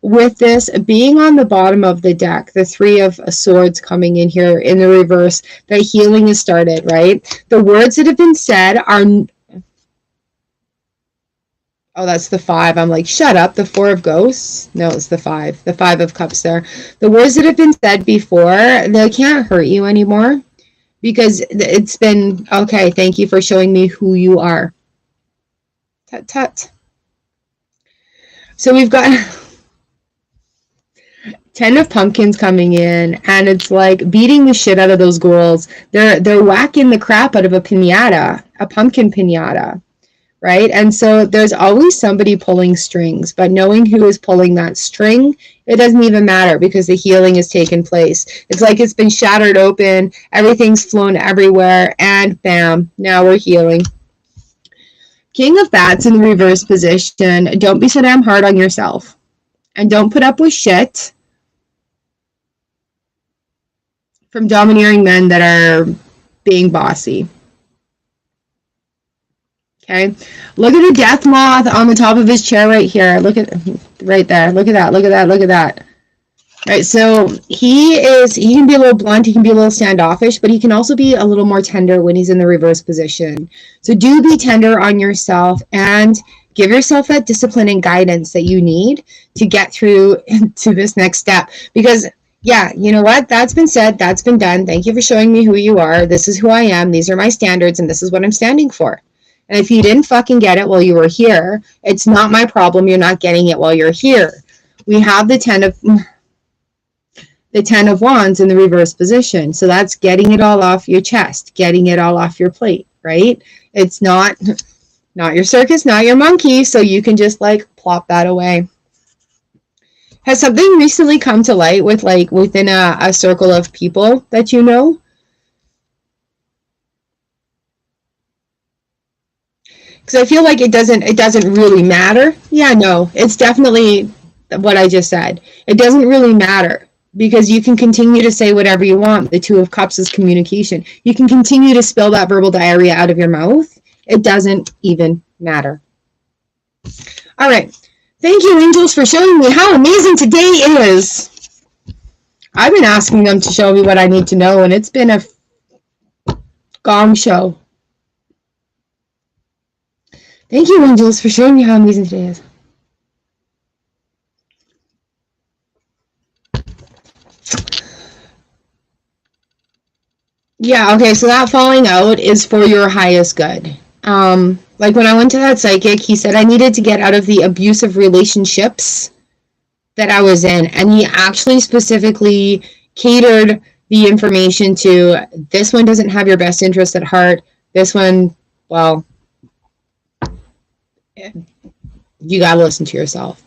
With this being on the bottom of the deck, the 3 of swords coming in here in the reverse, that healing has started, right? The words that have been said are... Oh, that's the 5. I'm like, shut up. The 4 of ghosts? No, it's the 5. The 5 of cups there. The words that have been said before, they can't hurt you anymore. Because it's been, okay, thank you for showing me who you are. Tut, tut. So we've got 10 of pumpkins coming in, and it's like beating the shit out of those ghouls. They're whacking the crap out of a piñata, a pumpkin piñata, right? And so there's always somebody pulling strings, but knowing who is pulling that string, it doesn't even matter because the healing has taken place. It's like it's been shattered open, everything's flown everywhere, and bam, now we're healing. King of bats in the reverse position. Don't be so damn hard on yourself. And don't put up with shit from domineering men that are being bossy. Okay, look at the death moth on the top of his chair right here. Look at right there. Look at that. Look at that. Look at that. Right, so he can be a little blunt, he can be a little standoffish, but he can also be a little more tender when he's in the reverse position. So do be tender on yourself and give yourself that discipline and guidance that you need to get through to this next step. Because yeah, you know what? That's been said, that's been done. Thank you for showing me who you are. This is who I am. These are my standards, and this is what I'm standing for. And if you didn't fucking get it while you were here, it's not my problem. You're not getting it while you're here. We have the 10 of wands in the reverse position. So that's getting it all off your chest, getting it all off your plate, right? It's not your circus, not your monkey. So you can just like plop that away. Has something recently come to light with like within a circle of people that you know? Because I feel like it doesn't really matter. Yeah, no, it's definitely what I just said. It doesn't really matter because you can continue to say whatever you want. The 2 of cups is communication. You can continue to spill that verbal diarrhea out of your mouth. It doesn't even matter. All right. Thank you, angels, for showing me how amazing today is. I've been asking them to show me what I need to know, and it's been a gong show. Thank you, angels, for showing me how amazing today is. Yeah, okay, so that falling out is for your highest good. Like when I went to that psychic, he said I needed to get out of the abusive relationships that I was in. And he actually specifically catered the information to this one doesn't have your best interest at heart. This one, well, you got to listen to yourself.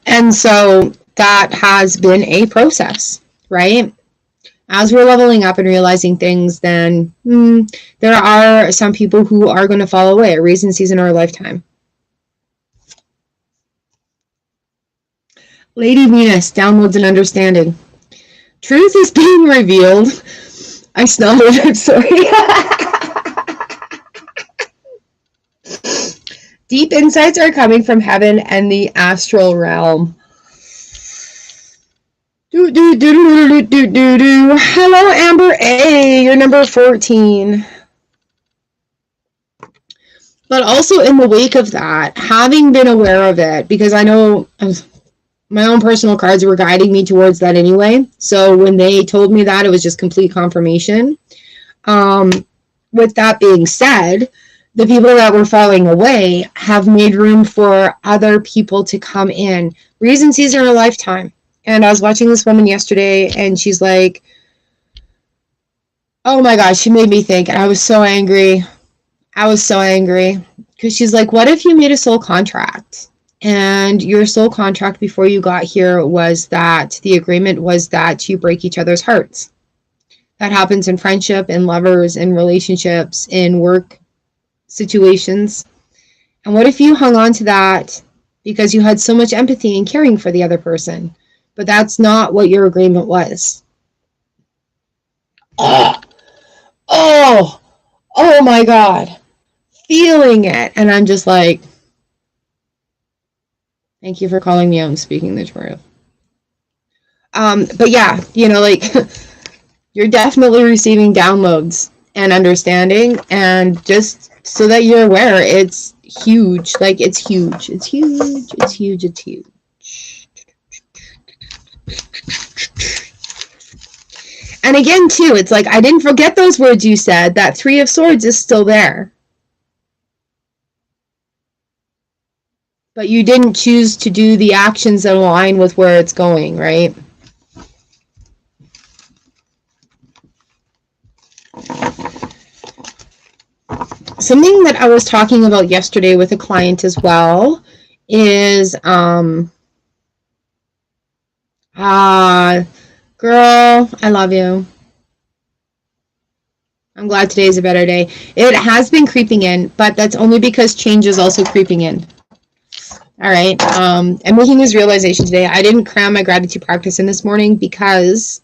And so that has been a process, right? As we're leveling up and realizing things, then there are some people who are going to fall away, a reason, season, or a lifetime. Lady Venus, downloads and understanding. Truth is being revealed. I snarled. I'm sorry. Deep insights are coming from heaven and the astral realm. Hello, Amber A. You're number 14. But also in the wake of that, having been aware of it, because I know my own personal cards were guiding me towards that anyway. So when they told me that, it was just complete confirmation. With that being said, the people that were falling away have made room for other people to come in. Recencies are a lifetime. And I was watching this woman yesterday, and she's like, oh my gosh, she made me think. And I was so angry. Because she's like, what if you made a soul contract? And your soul contract before you got here was that the agreement was that you break each other's hearts. That happens in friendship, in lovers, in relationships, in work situations. And what if you hung on to that because you had so much empathy and caring for the other person? But that's not what your agreement was. Oh my God. Feeling it. And I'm just like, thank you for calling me out and speaking the truth. But yeah, like you're definitely receiving downloads and understanding, and just so that you're aware, it's huge. Like it's huge. And again, too, it's like, I didn't forget those words you said. That 3 of Swords is still there. But you didn't choose to do the actions that align with where it's going, right? Something that I was talking about yesterday with a client as well is, girl, I love you. I'm glad today's a better day. It has been creeping in, but that's only because change is also creeping in. All right. I'm making this realization today. I didn't cram my gratitude practice in this morning because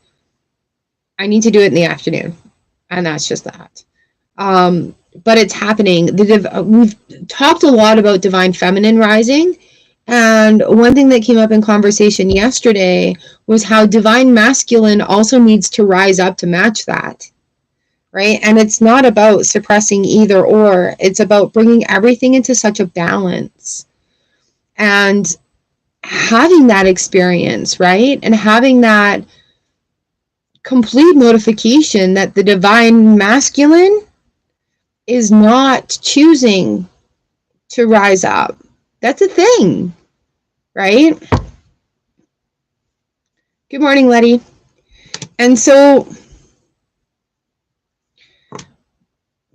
I need to do it in the afternoon. And that's just that. But it's happening. We've talked a lot about divine feminine rising. And one thing that came up in conversation yesterday was how divine masculine also needs to rise up to match that. Right? And it's not about suppressing either or. It's about bringing everything into such a balance. And having that experience, right? And having that complete notification that the divine masculine is not choosing to rise up. That's a thing, right? Good morning, Letty. And so,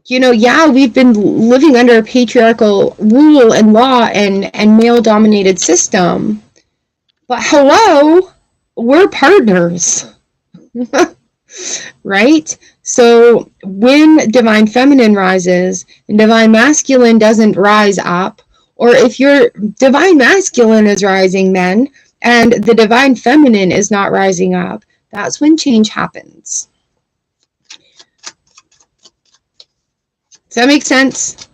we've been living under a patriarchal rule and law and male-dominated system. But hello, we're partners, right? So when divine feminine rises and divine masculine doesn't rise up, or if your divine masculine is rising then, and the divine feminine is not rising up, that's when change happens. Does that make sense?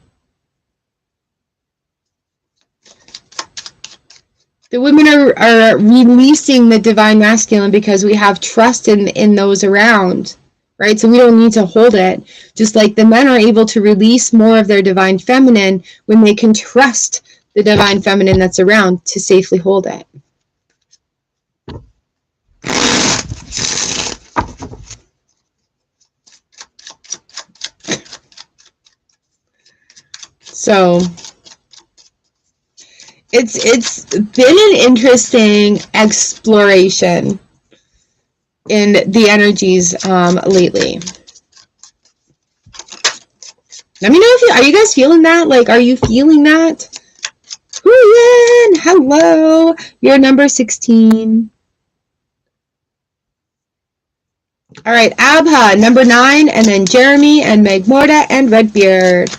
The women are releasing the divine masculine because we have trust in those around, right? So we don't need to hold it. Just like the men are able to release more of their divine feminine when they can trust the divine feminine that's around to safely hold it. So it's been an interesting exploration in the energies lately. Let me know are you guys feeling that? Like, are you feeling that? Huyen, hello. You're number 16. All right, Abha, number 9, and then Jeremy and Megmorta and Redbeard.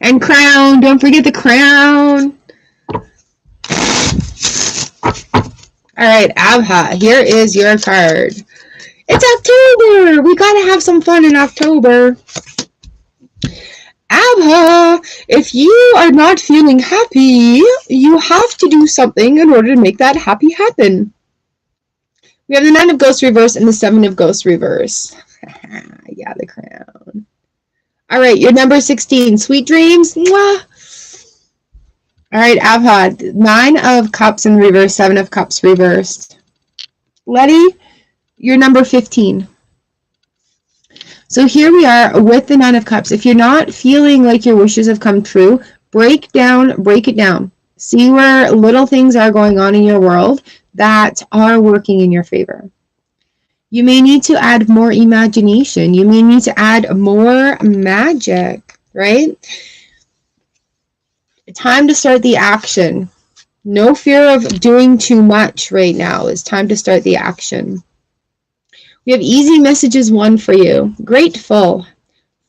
And Crown, don't forget the Crown. All right, Abha, here is your card. It's October. We got to have some fun in October. Abha, if you are not feeling happy, you have to do something in order to make that happy happen. We have the Nine of Ghosts reverse and the Seven of Ghosts reverse. Yeah, the crown. All right, your number 16. Sweet dreams. Mwah. All right, Abha, Nine of Cups in reverse, Seven of Cups reversed. Letty, your number 15. So here we are with the Nine of Cups. If you're not feeling like your wishes have come true, break it down. See where little things are going on in your world that are working in your favor. You may need to add more imagination. You may need to add more magic, right? Time to start the action. No fear of doing too much right now. It's time to start the action. We have easy messages 1 for you. Grateful,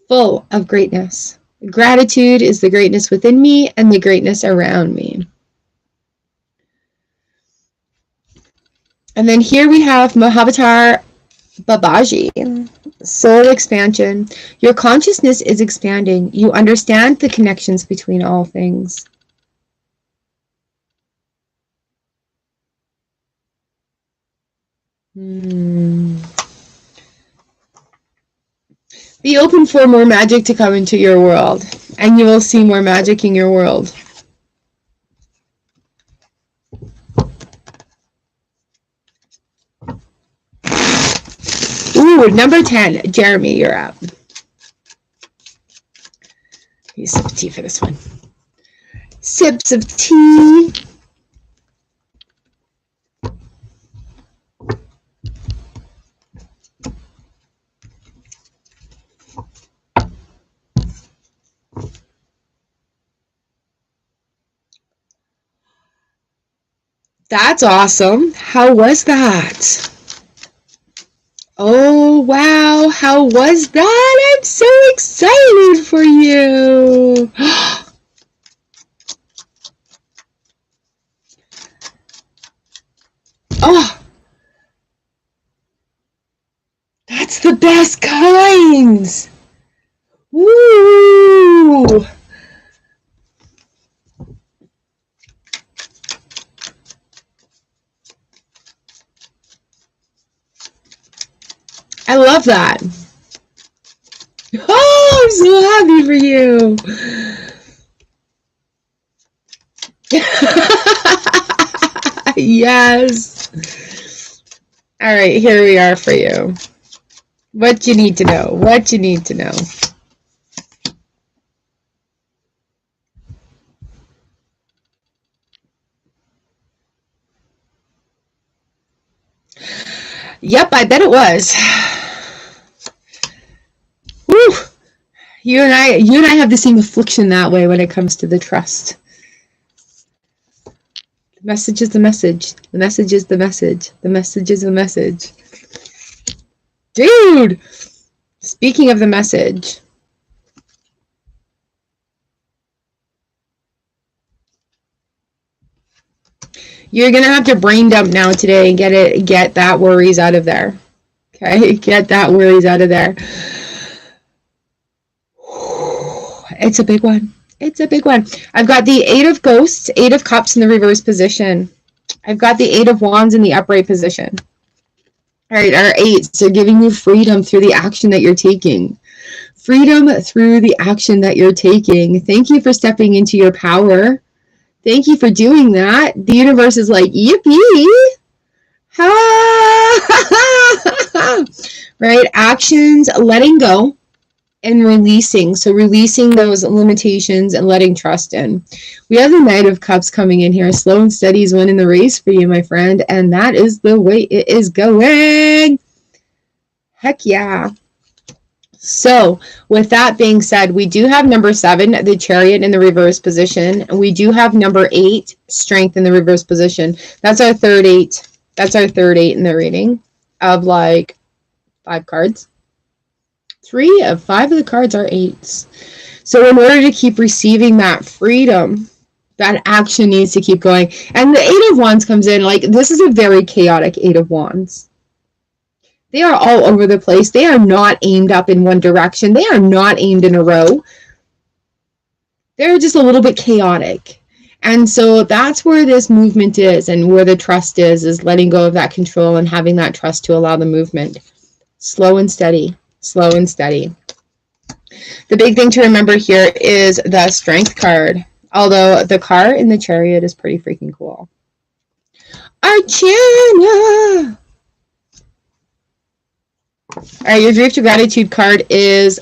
full of greatness. Gratitude is the greatness within me and the greatness around me. And then here we have Mahavatar Babaji, soul expansion. Your consciousness is expanding. You understand the connections between all things. Be open for more magic to come into your world, and you will see more magic in your world. Ooh, number 10. Jeremy, you're up. Use sip of tea for this one. Sips of tea. That's awesome. How was that? Oh, wow. How was that? I'm so excited for you. Oh, that's the best kinds. Woo. I love that. Oh, I'm so happy for you. Yes. All right, here we are for you. What you need to know. What you need to know. Yep, I bet it was. Woo! You and I have the same affliction that way when it comes to the trust. The message is the message. The message is the message. The message is the message. Dude! Speaking of the message. You're gonna have to brain dump now today and get that worries out of there. Okay, get that worries out of there. It's a big one. It's a big one. I've got the Eight of Ghosts, Eight of Cups in the reverse position. I've got the Eight of Wands in the upright position. All right, our eights are giving you freedom through the action that you're taking. Freedom through the action that you're taking. Thank you for stepping into your power. Thank you for doing that. The universe is like, yippee. Right? Actions, letting go and releasing. So releasing those limitations and letting trust in. We have the Knight of Cups coming in here. Slow and steady is winning the race for you, my friend. And that is the way it is going. Heck yeah. So with that being said, we do have number 7, the Chariot in the reverse position. And we do have number 8, Strength in the reverse position. That's our third 8. That's our third 8 in the reading of like 5 cards. 3 of 5 of the cards are 8s. So in order to keep receiving that freedom, That action needs to keep going. And the Eight of Wands comes in, like, this is a very chaotic Eight of Wands. They are all over the place. They are not aimed up in one direction. They are not aimed in a row. They're just a little bit chaotic. And so that's where this movement is, and where the trust is letting go of that control and having that trust to allow the movement. Slow and steady, slow and steady. The big thing to remember here is the Strength card. Although the car in the Chariot is pretty freaking cool. Archana! Alright, your grief to gratitude card is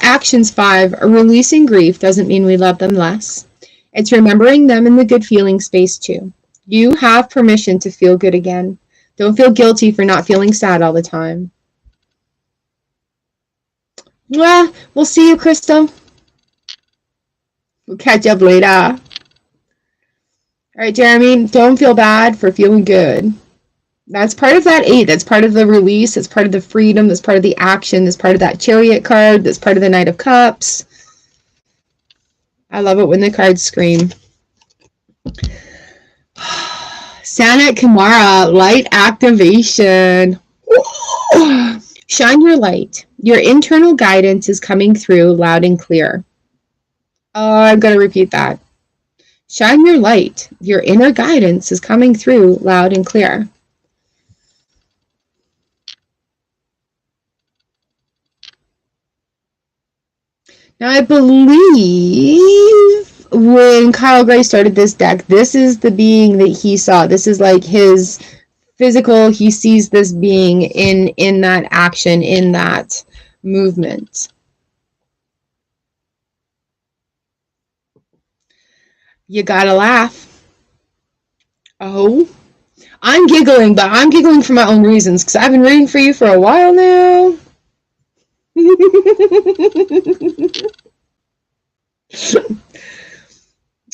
actions 5. Releasing grief doesn't mean we love them less. It's remembering them in the good feeling space too. You have permission to feel good again. Don't feel guilty for not feeling sad all the time. Well, we'll see you, Crystal. We'll catch up later. All right, Jeremy, don't feel bad for feeling good. That's part of that 8. That's part of the release. That's part of the freedom. That's part of the action. That's part of that Chariot card. That's part of the Knight of Cups. I love it when the cards scream. Sanat Kumara, light activation. Ooh. Shine your light. Your internal guidance is coming through loud and clear. I'm going to repeat that. Shine your light. Your inner guidance is coming through loud and clear. Now, I believe when Kyle Gray started this deck, this is the being that he saw. This is like his physical. He sees this being in that action, in that movement. You gotta laugh. Oh, I'm giggling, but I'm giggling for my own reasons because I've been reading for you for a while now.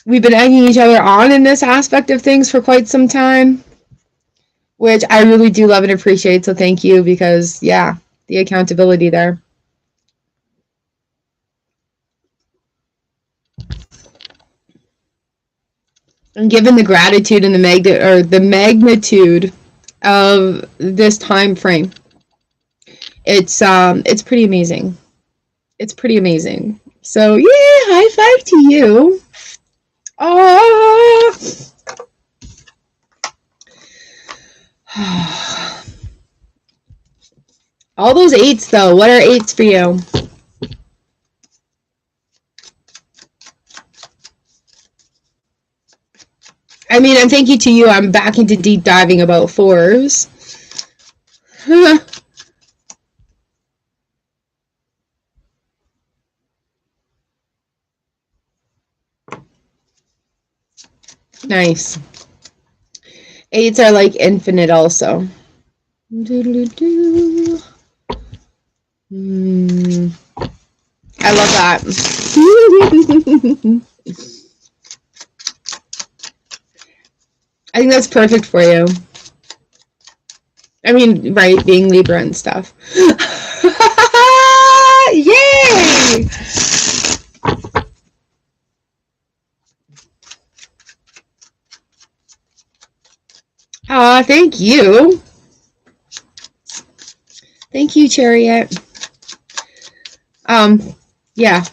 We've been egging each other on in this aspect of things for quite some time, which I really do love and appreciate, so thank you, because, yeah, the accountability there. And given the gratitude and the magnitude of this time frame, it's pretty amazing. It's pretty amazing. So yeah, high five to you. Oh. All those 8s though. What are 8s for you? I mean, I'm thank you to you. I'm back into deep diving about 4s. Nice. 8s are like infinite also. I love that. I think that's perfect for you. I mean, right, being Libra and stuff. Yay! Aw, thank you. Thank you, Chariot. Yeah.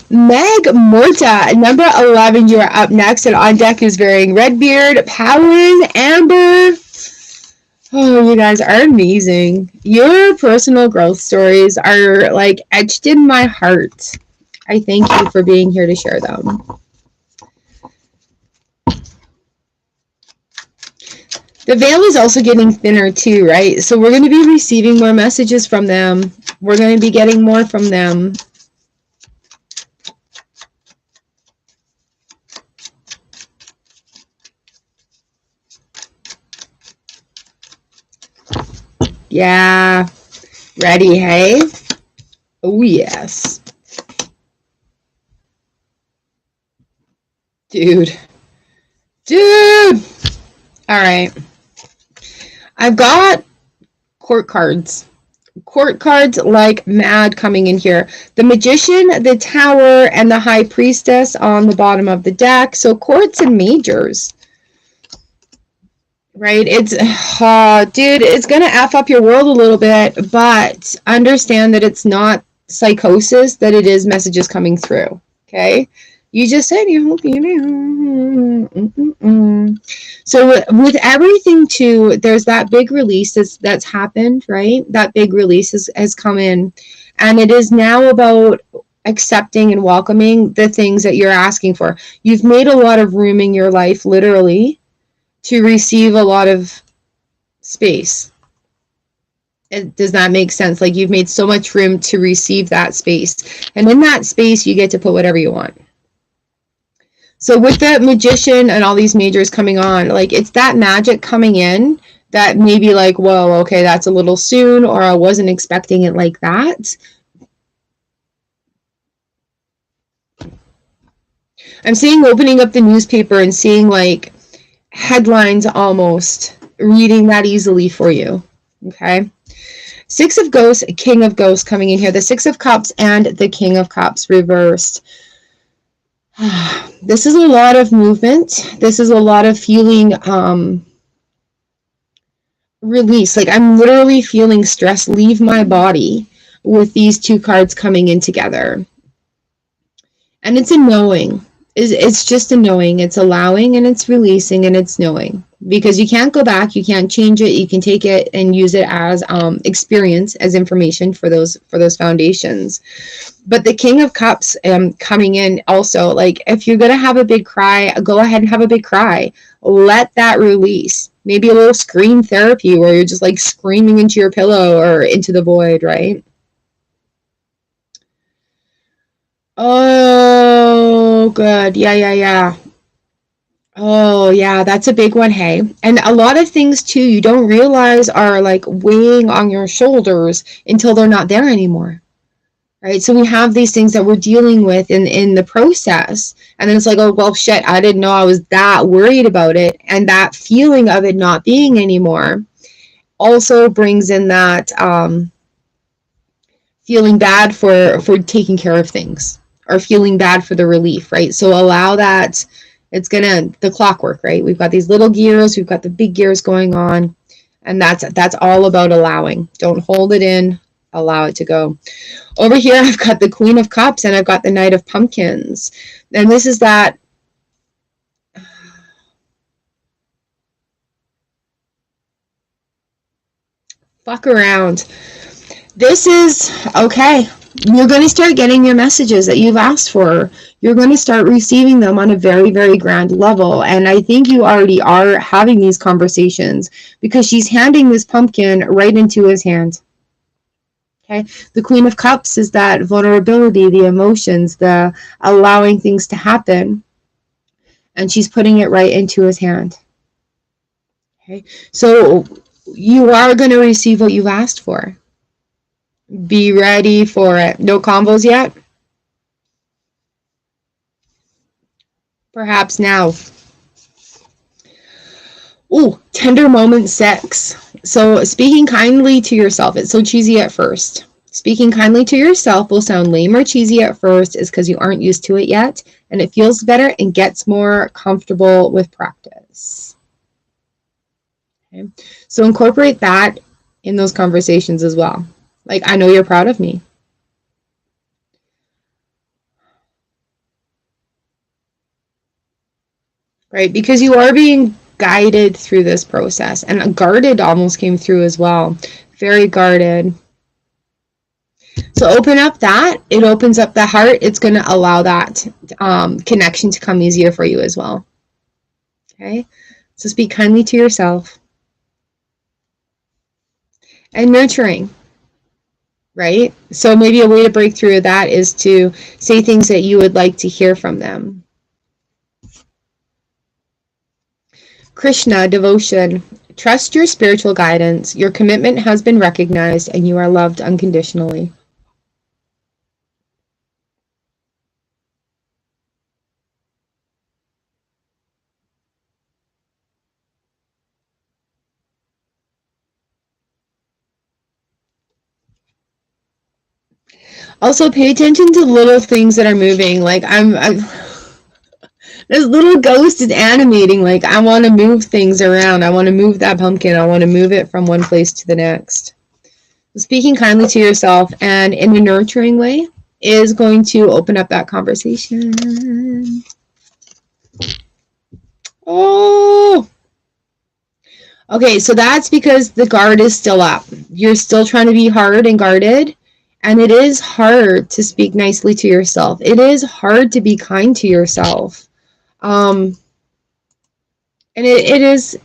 Meg Morta, number 11, you are up next, and on deck is Varying Redbeard, Powin, Amber. Oh, you guys are amazing. Your personal growth stories are like etched in my heart. I thank you for being here to share them. The veil is also getting thinner too, right? So we're going to be receiving more messages from them. We're going to be getting more from them. Yeah. Ready, hey? Oh, yes. Dude. Dude! All right. I've got court cards. Court cards like mad coming in here. The Magician, the Tower, and the High Priestess on the bottom of the deck. So courts and majors. Right? It's, dude, it's going to F up your world a little bit, but understand that it's not psychosis, that it is messages coming through. Okay? You just said you hope you know. So with everything too, there's that big release that's happened, right? That big release has come in, and it is now about accepting and welcoming the things that you're asking for. You've made a lot of room in your life, literally, to receive a lot of space. Does that make sense? Like, you've made so much room to receive that space, and in that space you get to put whatever you want. So with the Magician and all these majors coming on, like, it's that magic coming in that maybe like, whoa, okay, that's a little soon, or I wasn't expecting it like that. I'm seeing opening up the newspaper and seeing like headlines, almost reading that easily for you. Okay. Six of Ghosts, King of Ghosts coming in here. The Six of Cups and the King of Cups reversed. This is a lot of movement. This is a lot of feeling release. Like, I'm literally feeling stress leave my body with these two cards coming in together. And it's a knowing. It's just a knowing. It's allowing and it's releasing and it's knowing. Because you can't go back, you can't change it, you can take it and use it as experience, as information for those foundations. But the King of Cups coming in also, like, if you're gonna have a big cry, go ahead and have a big cry. Let that release. Maybe a little scream therapy where you're just like screaming into your pillow or into the void, right? Oh, good. Yeah. Oh, yeah, that's a big one, hey. And a lot of things too you don't realize are like weighing on your shoulders until they're not there anymore. Right? So we have these things that we're dealing with in the process. And then it's like, oh, well, shit, I didn't know I was that worried about it. And that feeling of it not being anymore also brings in that feeling bad for taking care of things, or feeling bad for the relief, right? So allow that. It's the clockwork, right? We've got these little gears, we've got the big gears going on, and that's all about allowing. Don't hold it in, allow it to go. Over here, I've got the Queen of Cups and I've got the Knight of Pumpkins. And this is that fuck around. This is okay. You're going to start getting your messages that you've asked for. You're going to start receiving them on a very, very grand level. And I think you already are having these conversations, because she's handing this pumpkin right into his hand. Okay. The Queen of Cups is that vulnerability, the emotions, the allowing things to happen. And she's putting it right into his hand. Okay. So you are going to receive what you've asked for. Be ready for it. No combos yet? Perhaps now. Ooh, tender moment sex. So speaking kindly to yourself. It's so cheesy at first. Speaking kindly to yourself will sound lame or cheesy at first, is because you aren't used to it yet, and it feels better and gets more comfortable with practice. Okay. So incorporate that in those conversations as well. Like, I know you're proud of me. Right? Because you are being guided through this process, and guarded almost came through as well. Very guarded. So open up that. It opens up the heart. It's going to allow that connection to come easier for you as well. Okay? So speak kindly to yourself. And nurturing. Right? So maybe a way to break through that is to say things that you would like to hear from them. Krishna, devotion. Trust your spiritual guidance. Your commitment has been recognized and you are loved unconditionally. Also, pay attention to little things that are moving. Like this little ghost is animating. Like I want to move things around. I want to move that pumpkin. I want to move it from one place to the next. Speaking kindly to yourself and in a nurturing way is going to open up that conversation. Oh, okay, so that's because the guard is still up. You're still trying to be hard and guarded, and it is hard to speak nicely to yourself. It is hard to be kind to yourself. And it is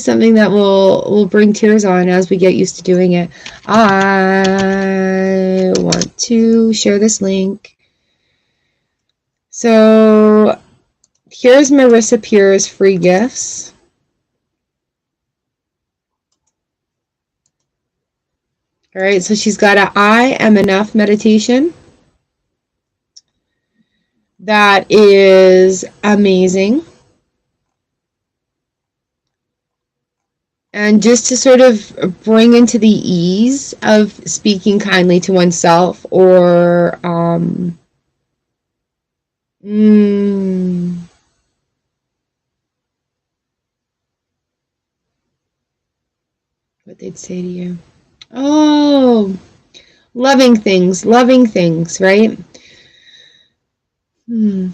something that will bring tears on as we get used to doing it. I want to share this link. So here's Marissa Peer's free gifts. All right, so she's got a I am enough meditation. That is amazing. And just to sort of bring into the ease of speaking kindly to oneself or what they'd say to you. Oh, loving things, right? You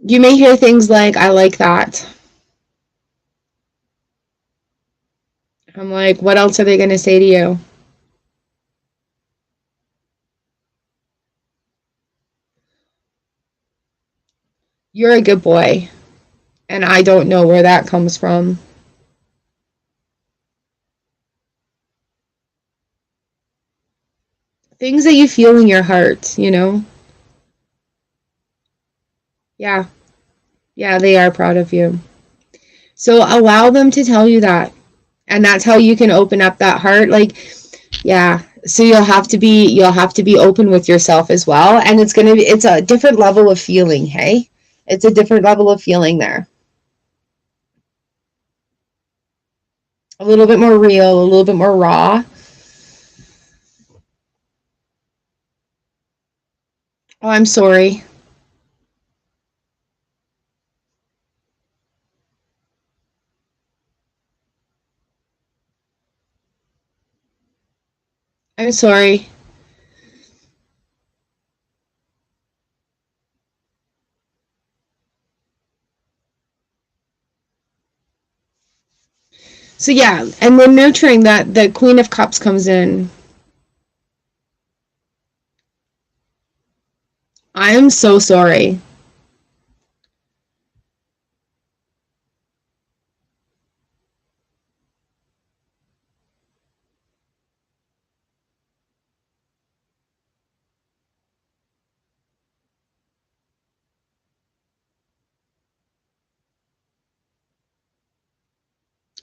may hear things like, I like that. I'm like, what else are they going to say to you? You're a good boy. And I don't know where that comes from. Things that you feel in your heart, you know? Yeah. Yeah, they are proud of you. So allow them to tell you that. And that's how you can open up that heart. Like, yeah. So you'll have to be open with yourself as well. And it's a different level of feeling, hey? It's a different level of feeling there. A little bit more real, a little bit more raw. Oh, I'm sorry. I'm sorry. So yeah, and then nurturing that, the Queen of Cups comes in. I am so sorry.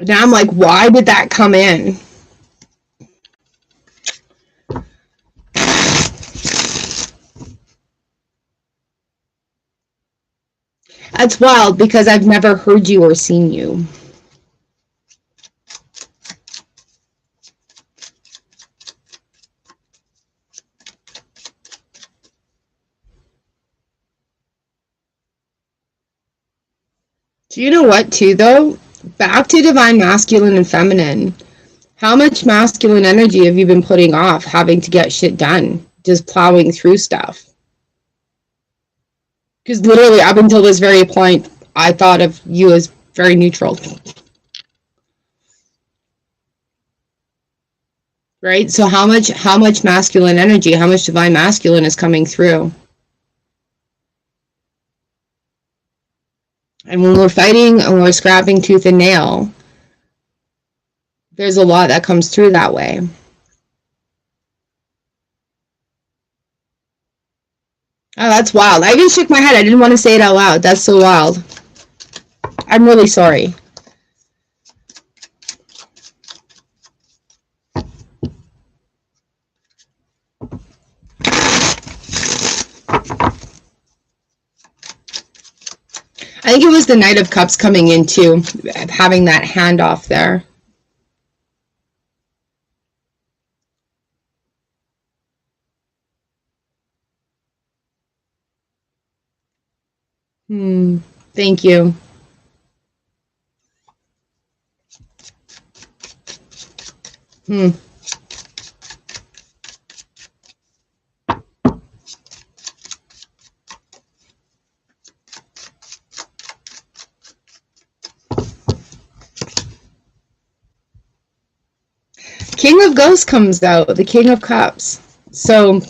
Now I'm like, why did that come in? That's wild because I've never heard you or seen you. Do you know what, too, though? Back to divine masculine and feminine. How much masculine energy have you been putting off having to get shit done? Just plowing through stuff. Because literally, up until this very point, I thought of you as very neutral. Right? So how much masculine energy, how much divine masculine is coming through? And when we're fighting and we're scrapping tooth and nail, there's a lot that comes through that way. Oh, that's wild. I even shook my head. I didn't want to say it out loud. That's so wild. I'm really sorry. I think it was the Knight of Cups coming in too, having that handoff there. Thank you. King of Ghosts comes out, the King of Cups. So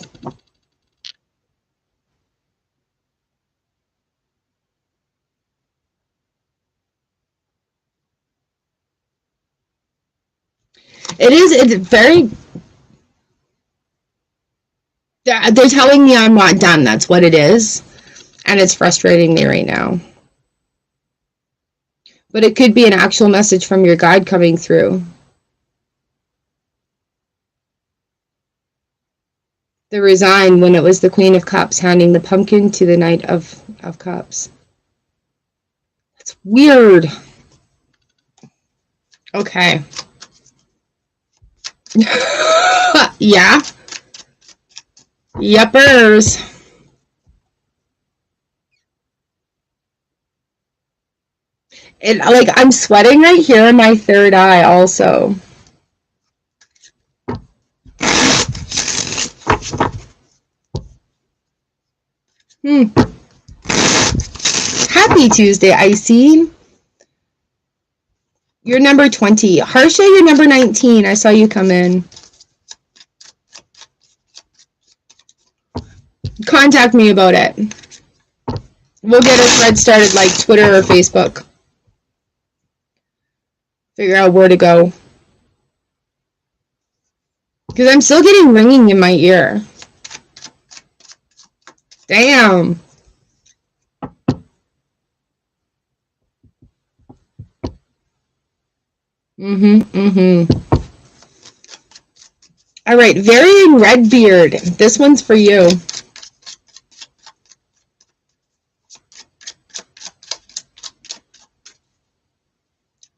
it's very, they're telling me I'm not done. That's what it is. And it's frustrating me right now. But it could be an actual message from your guide coming through. The resign when it was the Queen of Cups handing the pumpkin to the Knight of Cups. That's weird. Okay. Yeah. Yuppers. Like, I'm sweating right here in my third eye also. Happy Tuesday, Icy. You're number 20. Harsha, you're number 19. I saw you come in. Contact me about it. We'll get a thread started like Twitter or Facebook. Figure out where to go. Because I'm still getting ringing in my ear. Damn. All right, Varying Redbeard. This one's for you.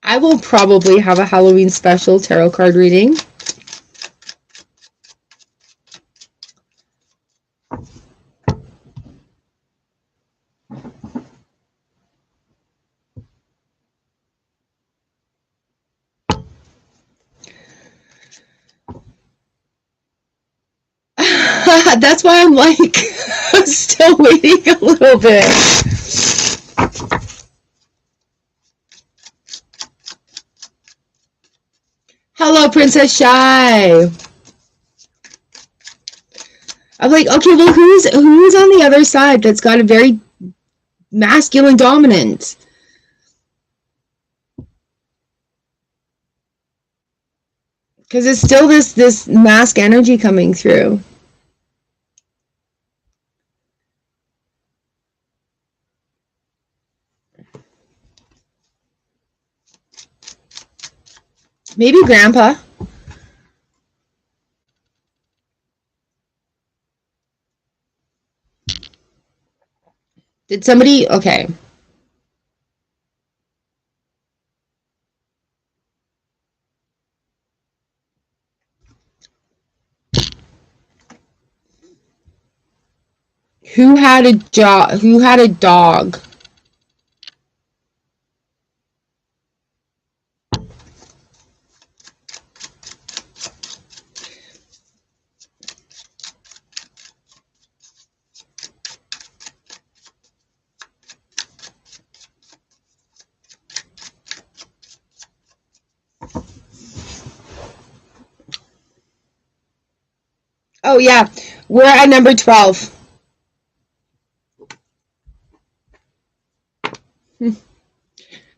I will probably have a Halloween special tarot card reading. That's why I'm like still waiting a little bit. Hello, Princess Shy. I'm like, okay, well, who's on the other side that's got a very masculine dominant? Because it's still this mask energy coming through. Maybe Grandpa. Did somebody... Okay. Who had a dog? Oh, yeah. We're at number 12.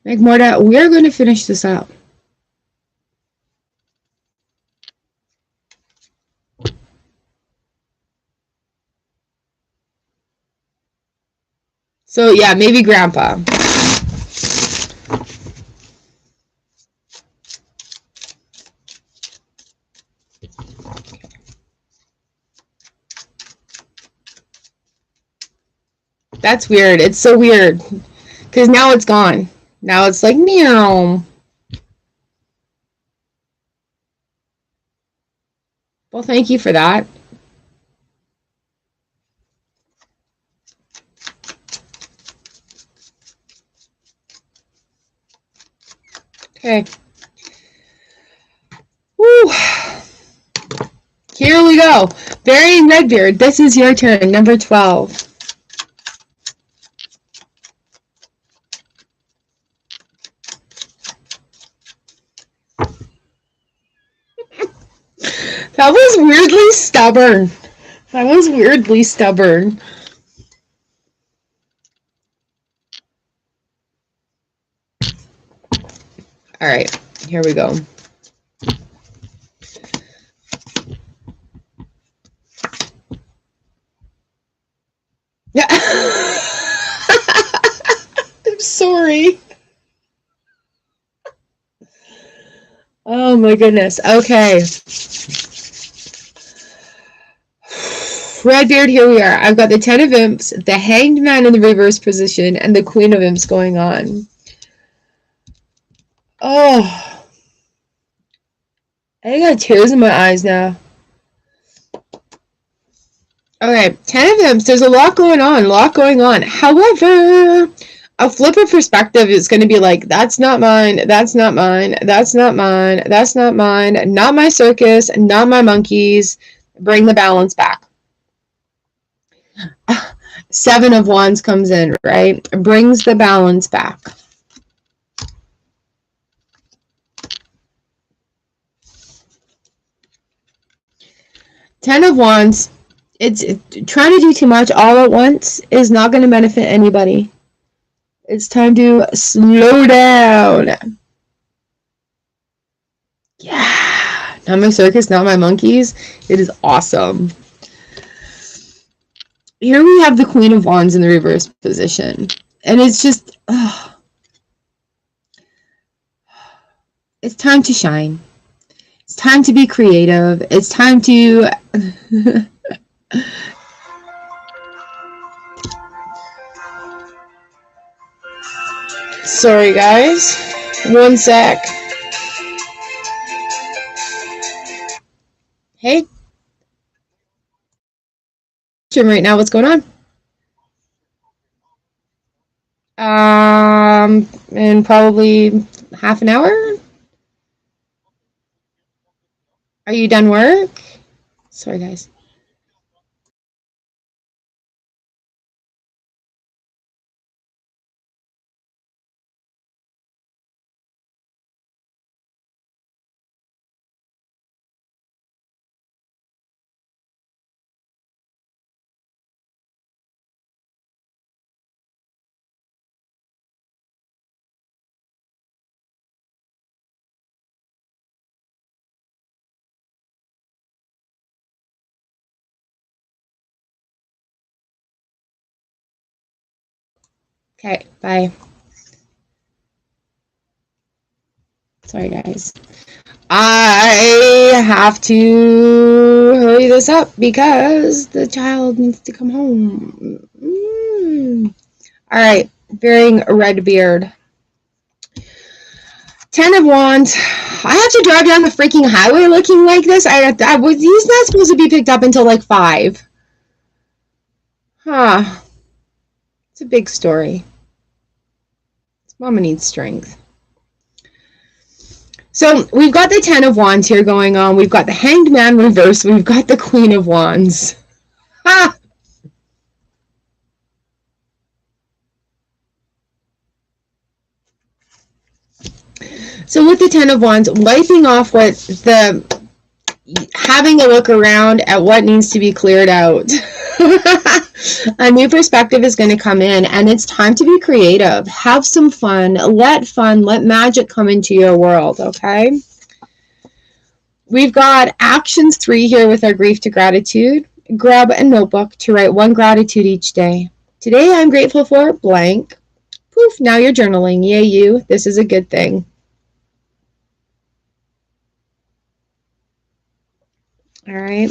Magmorta, we're going to finish this up. So, yeah, maybe Grandpa. That's weird. It's so weird. Because now it's gone. Now it's like, meow. Well, thank you for that. Okay. Woo. Here we go. Burying Redbeard. This is your turn. Number 12. That was weirdly stubborn. That was weirdly stubborn. All right, here we go. Yeah. I'm sorry. Oh my goodness. Okay. Redbeard, here we are. I've got the 10 of Imps, the Hanged Man in the reverse position, and the Queen of Imps going on. Oh. I got tears in my eyes now. Okay, 10 of Imps. There's a lot going on. However, a flip of perspective is going to be like, that's not mine, that's not mine, that's not mine, that's not mine, not my circus, not my monkeys. Bring the balance back. 7 of Wands comes in, right? Brings the balance back. Ten of Wands, it's trying to do too much all at once is not going to benefit anybody. It's time to slow down. Yeah. Not my circus, not my monkeys. It is awesome. Here we have the Queen of Wands in the reverse position. And it's just, it's time to shine. It's time to be creative. It's time to... Sorry, guys. One sec. Hey. Right now, what's going on? In probably half an hour? Are you done work? Sorry, guys. Okay, bye. Sorry, guys. I have to hurry this up because the child needs to come home. All right, bearing Redbeard. 10 of Wands. I have to drive down the freaking highway looking like this. He's not supposed to be picked up until like 5. Huh. It's a big story. Mama needs strength. So we've got the 10 of Wands here going on. We've got the Hanged Man reverse. We've got the Queen of Wands. Ha! So with the 10 of Wands, wiping off having a look around at what needs to be cleared out. A new perspective is going to come in, and it's time to be creative. Have some fun, let magic come into your world, okay? We've got actions 3 here with our grief to gratitude. Grab a notebook to write 1 gratitude each day. Today I'm grateful for blank. Poof, now you're journaling. Yay, you. This is a good thing. All right.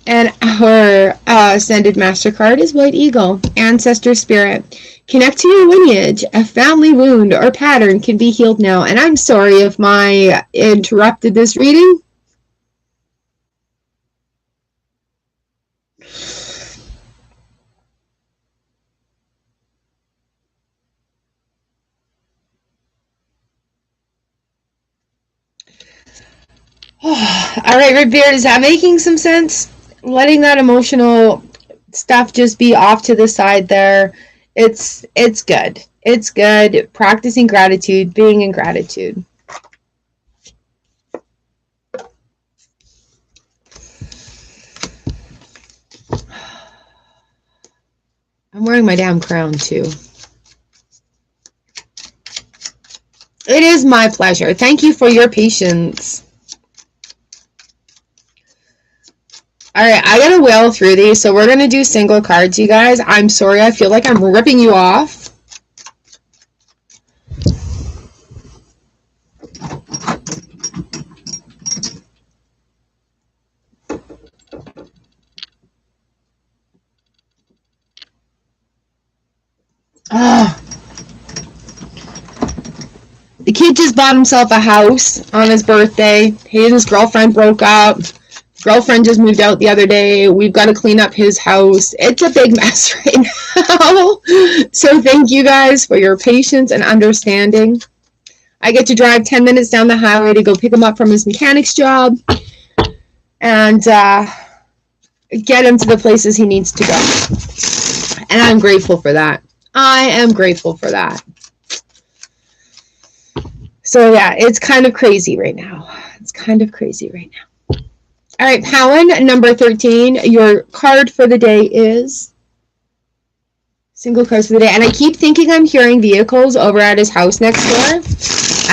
And our ascended MasterCard is White Eagle, Ancestor Spirit. Connect to your lineage. A family wound or pattern can be healed now. And I'm sorry if I interrupted this reading. All right, Redbeard, is that making some sense? Letting that emotional stuff just be off to the side there. It's good. It's good. Practicing gratitude, being in gratitude. I'm wearing my damn crown too. It is my pleasure. Thank you for your patience. All right, I gotta whale through these, so we're gonna do single cards, you guys. I'm sorry, I feel like I'm ripping you off. The kid just bought himself a house on his birthday. He and his girlfriend broke up. Girlfriend just moved out the other day. We've got to clean up his house. It's a big mess right now. So thank you guys for your patience and understanding. I get to drive 10 minutes down the highway to go pick him up from his mechanic's job and get him to the places he needs to go. And I'm grateful for that. I am grateful for that. So yeah, it's kind of crazy right now. It's kind of crazy right now. All right, Powen, number 13. Your card for the day is single cards for the day. And I keep thinking I'm hearing vehicles over at his house next door,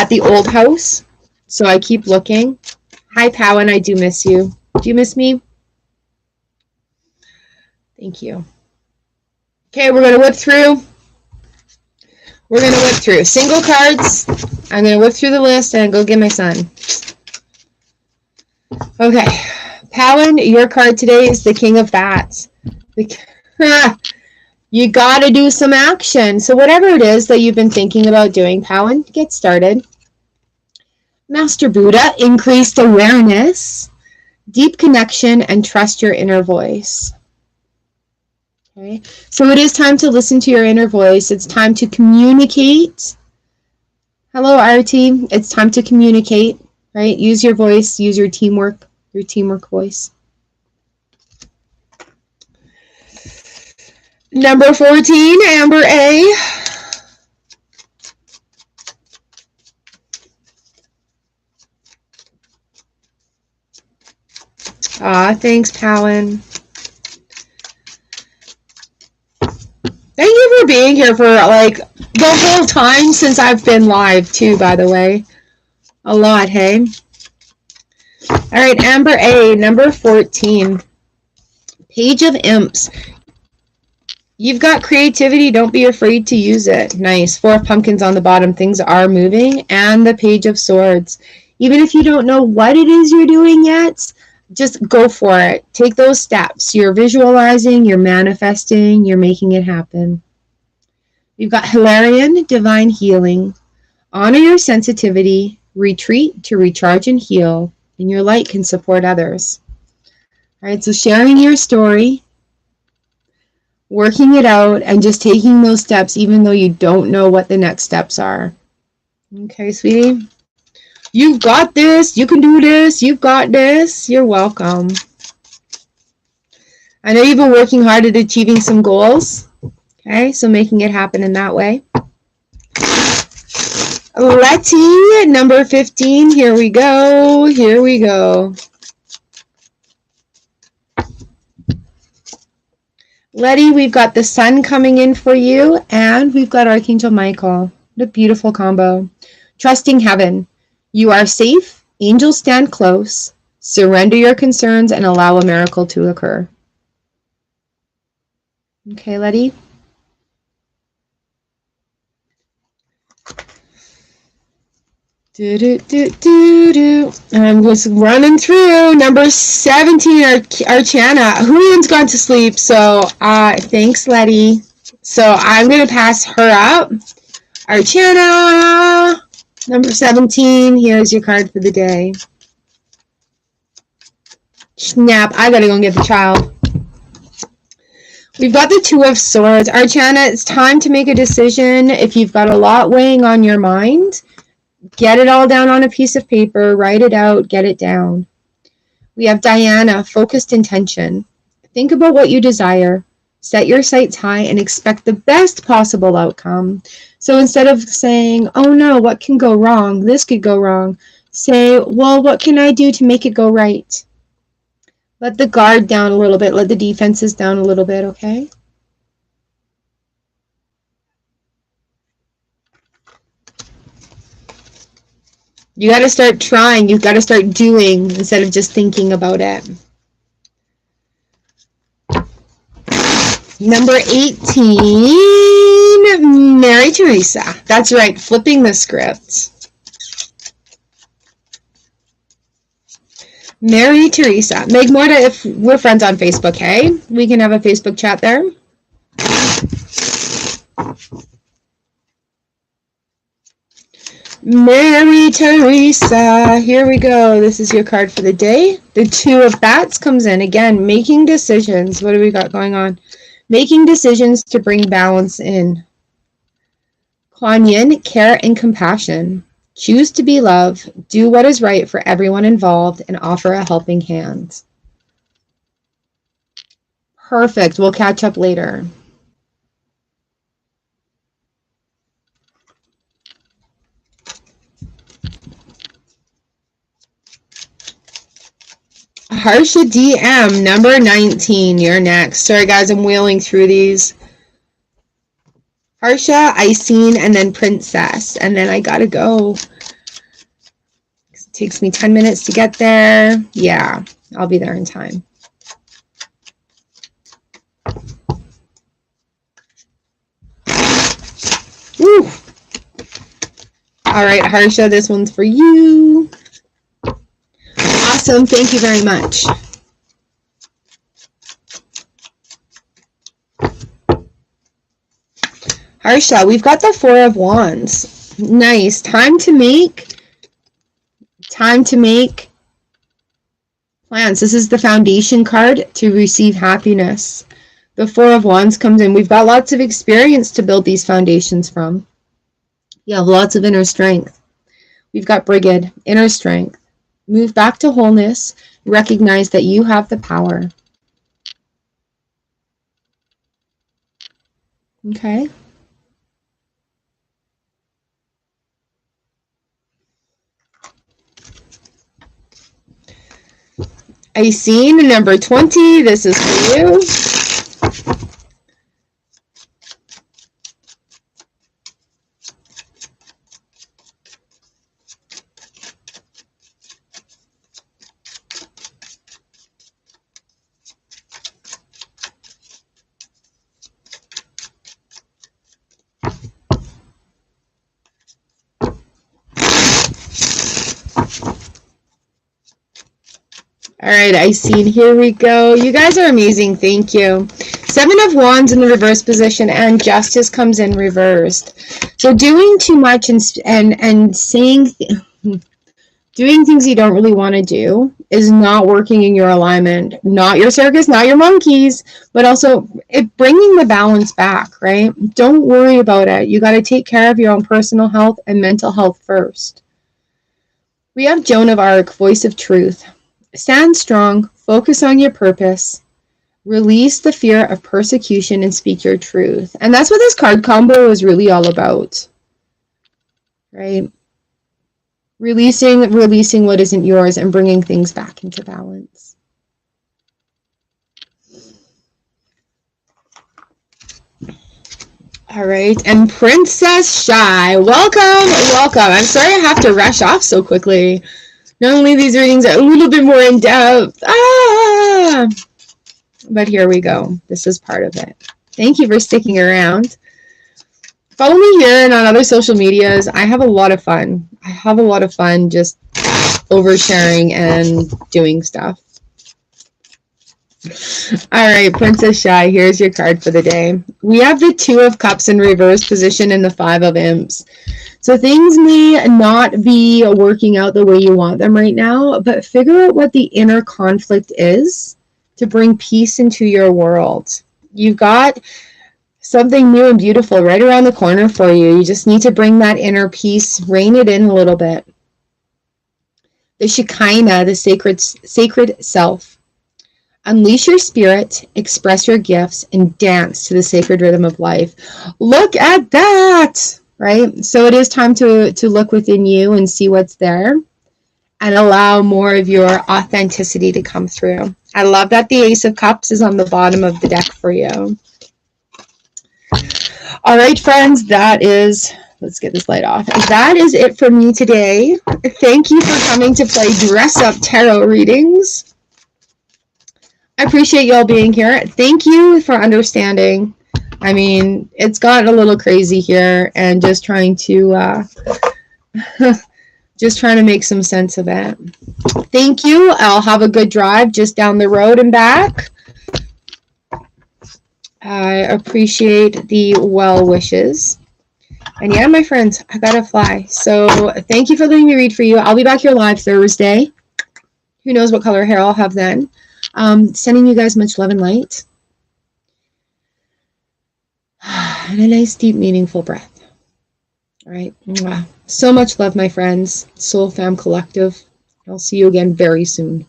at the old house. So I keep looking. Hi, Powen, I do miss you. Do you miss me? Thank you. Okay, we're going to whip through. We're going to whip through single cards. I'm going to whip through the list and go get my son. Okay. Powen, your card today is the King of Bats. You got to do some action. So whatever it is that you've been thinking about doing, Powen, get started. Master Buddha, increased awareness, deep connection, and trust your inner voice. Okay, so it is time to listen to your inner voice. It's time to communicate. Hello, RT. It's time to communicate, right? Use your voice, use your teamwork voice. Number 14, Amber A. Thanks, Powen. Thank you for being here for like the whole time since I've been live too, by the way. A lot, hey? All right, Amber A, number 14. Page of Imps. You've got creativity. Don't be afraid to use it. Nice. 4 pumpkins on the bottom. Things are moving. And the Page of Swords. Even if you don't know what it is you're doing yet, just go for it. Take those steps. You're visualizing, you're manifesting, you're making it happen. You've got Hilarion, Divine Healing. Honor your sensitivity. Retreat to recharge and heal. And your light can support others. All right, so sharing your story, working it out, and just taking those steps even though you don't know what the next steps are. Okay, sweetie? You've got this. You can do this. You've got this. You're welcome. I know you've been working hard at achieving some goals. Okay, so making it happen in that way. Letty, number 15. Here we go. Here we go. Letty, we've got the sun coming in for you, and we've got Archangel Michael. What a beautiful combo. Trusting heaven. You are safe. Angels stand close. Surrender your concerns and allow a miracle to occur. Okay, Letty. I'm just running through number 17, Archana. Julian's gone to sleep, so thanks, Letty. So I'm going to pass her up. Archana, number 17. Here's your card for the day. Snap, I gotta go and get the child. We've got the Two of Swords. Archana, it's time to make a decision. If you've got a lot weighing on your mind, Get it all down on a piece of paper, write it out, get it down. We have Diana, focused intention. Think about what you desire. Set your sights high and expect the best possible outcome. So instead of saying, oh no, what can go wrong? This could go wrong. Say, well, what can I do to make it go right? Let the guard down a little bit. Let the defenses down a little bit, okay? You got to start trying. You've got to start doing instead of just thinking about it. Number 18, Mary Teresa. That's right, flipping the script. Mary Teresa. Meg Morta, if we're friends on Facebook, hey? We can have a Facebook chat there. Mary Teresa, here we go. This is your card for the day. The Two of Bats comes in. Again, making decisions. What do we got going on? Making decisions to bring balance in. Kuan Yin, care and compassion. Choose to be love. Do what is right for everyone involved and offer a helping hand. Perfect. We'll catch up later. Harsha DM, number 19. You're next. Sorry, guys, I'm wheeling through these. Harsha, Iseen, and then Princess. And then I gotta go. It takes me 10 minutes to get there. Yeah, I'll be there in time. Woo. All right, Harsha, this one's for you. Awesome. Thank you very much. Harsha, we've got the Four of Wands. Nice. Time to make plans. This is the foundation card to receive happiness. The Four of Wands comes in. We've got lots of experience to build these foundations from. You have lots of inner strength. We've got Brigid, inner strength. Move back to wholeness. Recognize that you have the power. Okay. Iseen, number 20. This is for you. All right, Iseen, here we go. You guys are amazing. Thank you. Seven of Wands in the reverse position, and Justice comes in reversed. So doing too much and saying, doing things you don't really want to do is not working in your alignment. Not your circus, not your monkeys, but also bringing the balance back, right? Don't worry about it. You got to take care of your own personal health and mental health first. We have Joan of Arc, voice of truth. Stand strong, focus on your purpose, release the fear of persecution, and speak your truth. And that's what this card combo is really all about, right? Releasing what isn't yours and bringing things back into balance. All right, and Princess Shy, welcome. I'm sorry I have to rush off so quickly. Normally these readings are a little bit more in depth. But here we go. This is part of it. Thank you for sticking around. Follow me here and on other social medias. I have a lot of fun. Just oversharing and doing stuff. All right, Princess Shy, here's your card for the day. We have the Two of Cups in reverse position and the Five of Imps. So things may not be working out the way you want them right now, but figure out what the inner conflict is to bring peace into your world. You've got something new and beautiful right around the corner for you. You just need to bring that inner peace, rein it in a little bit. The Shekinah, the sacred self. Unleash your spirit, express your gifts, and dance to the sacred rhythm of life. Look at that, right? So it is time to look within you and see what's there and allow more of your authenticity to come through. I love that the Ace of Cups is on the bottom of the deck for you. All right, friends, that is, let's get this light off. That is it for me today. Thank you for coming to play Dress Up Tarot readings. I appreciate y'all being here. Thank you for understanding. I mean, it's gotten a little crazy here, and just trying to make some sense of it. Thank you. I'll have a good drive just down the road and back. I appreciate the well wishes. And yeah, my friends, I gotta fly. So thank you for letting me read for you. I'll be back here live Thursday. Who knows what color hair I'll have then. Sending you guys much love and light. And a nice, deep, meaningful breath. All right. So much love, my friends. Soul Fam Collective. I'll see you again very soon.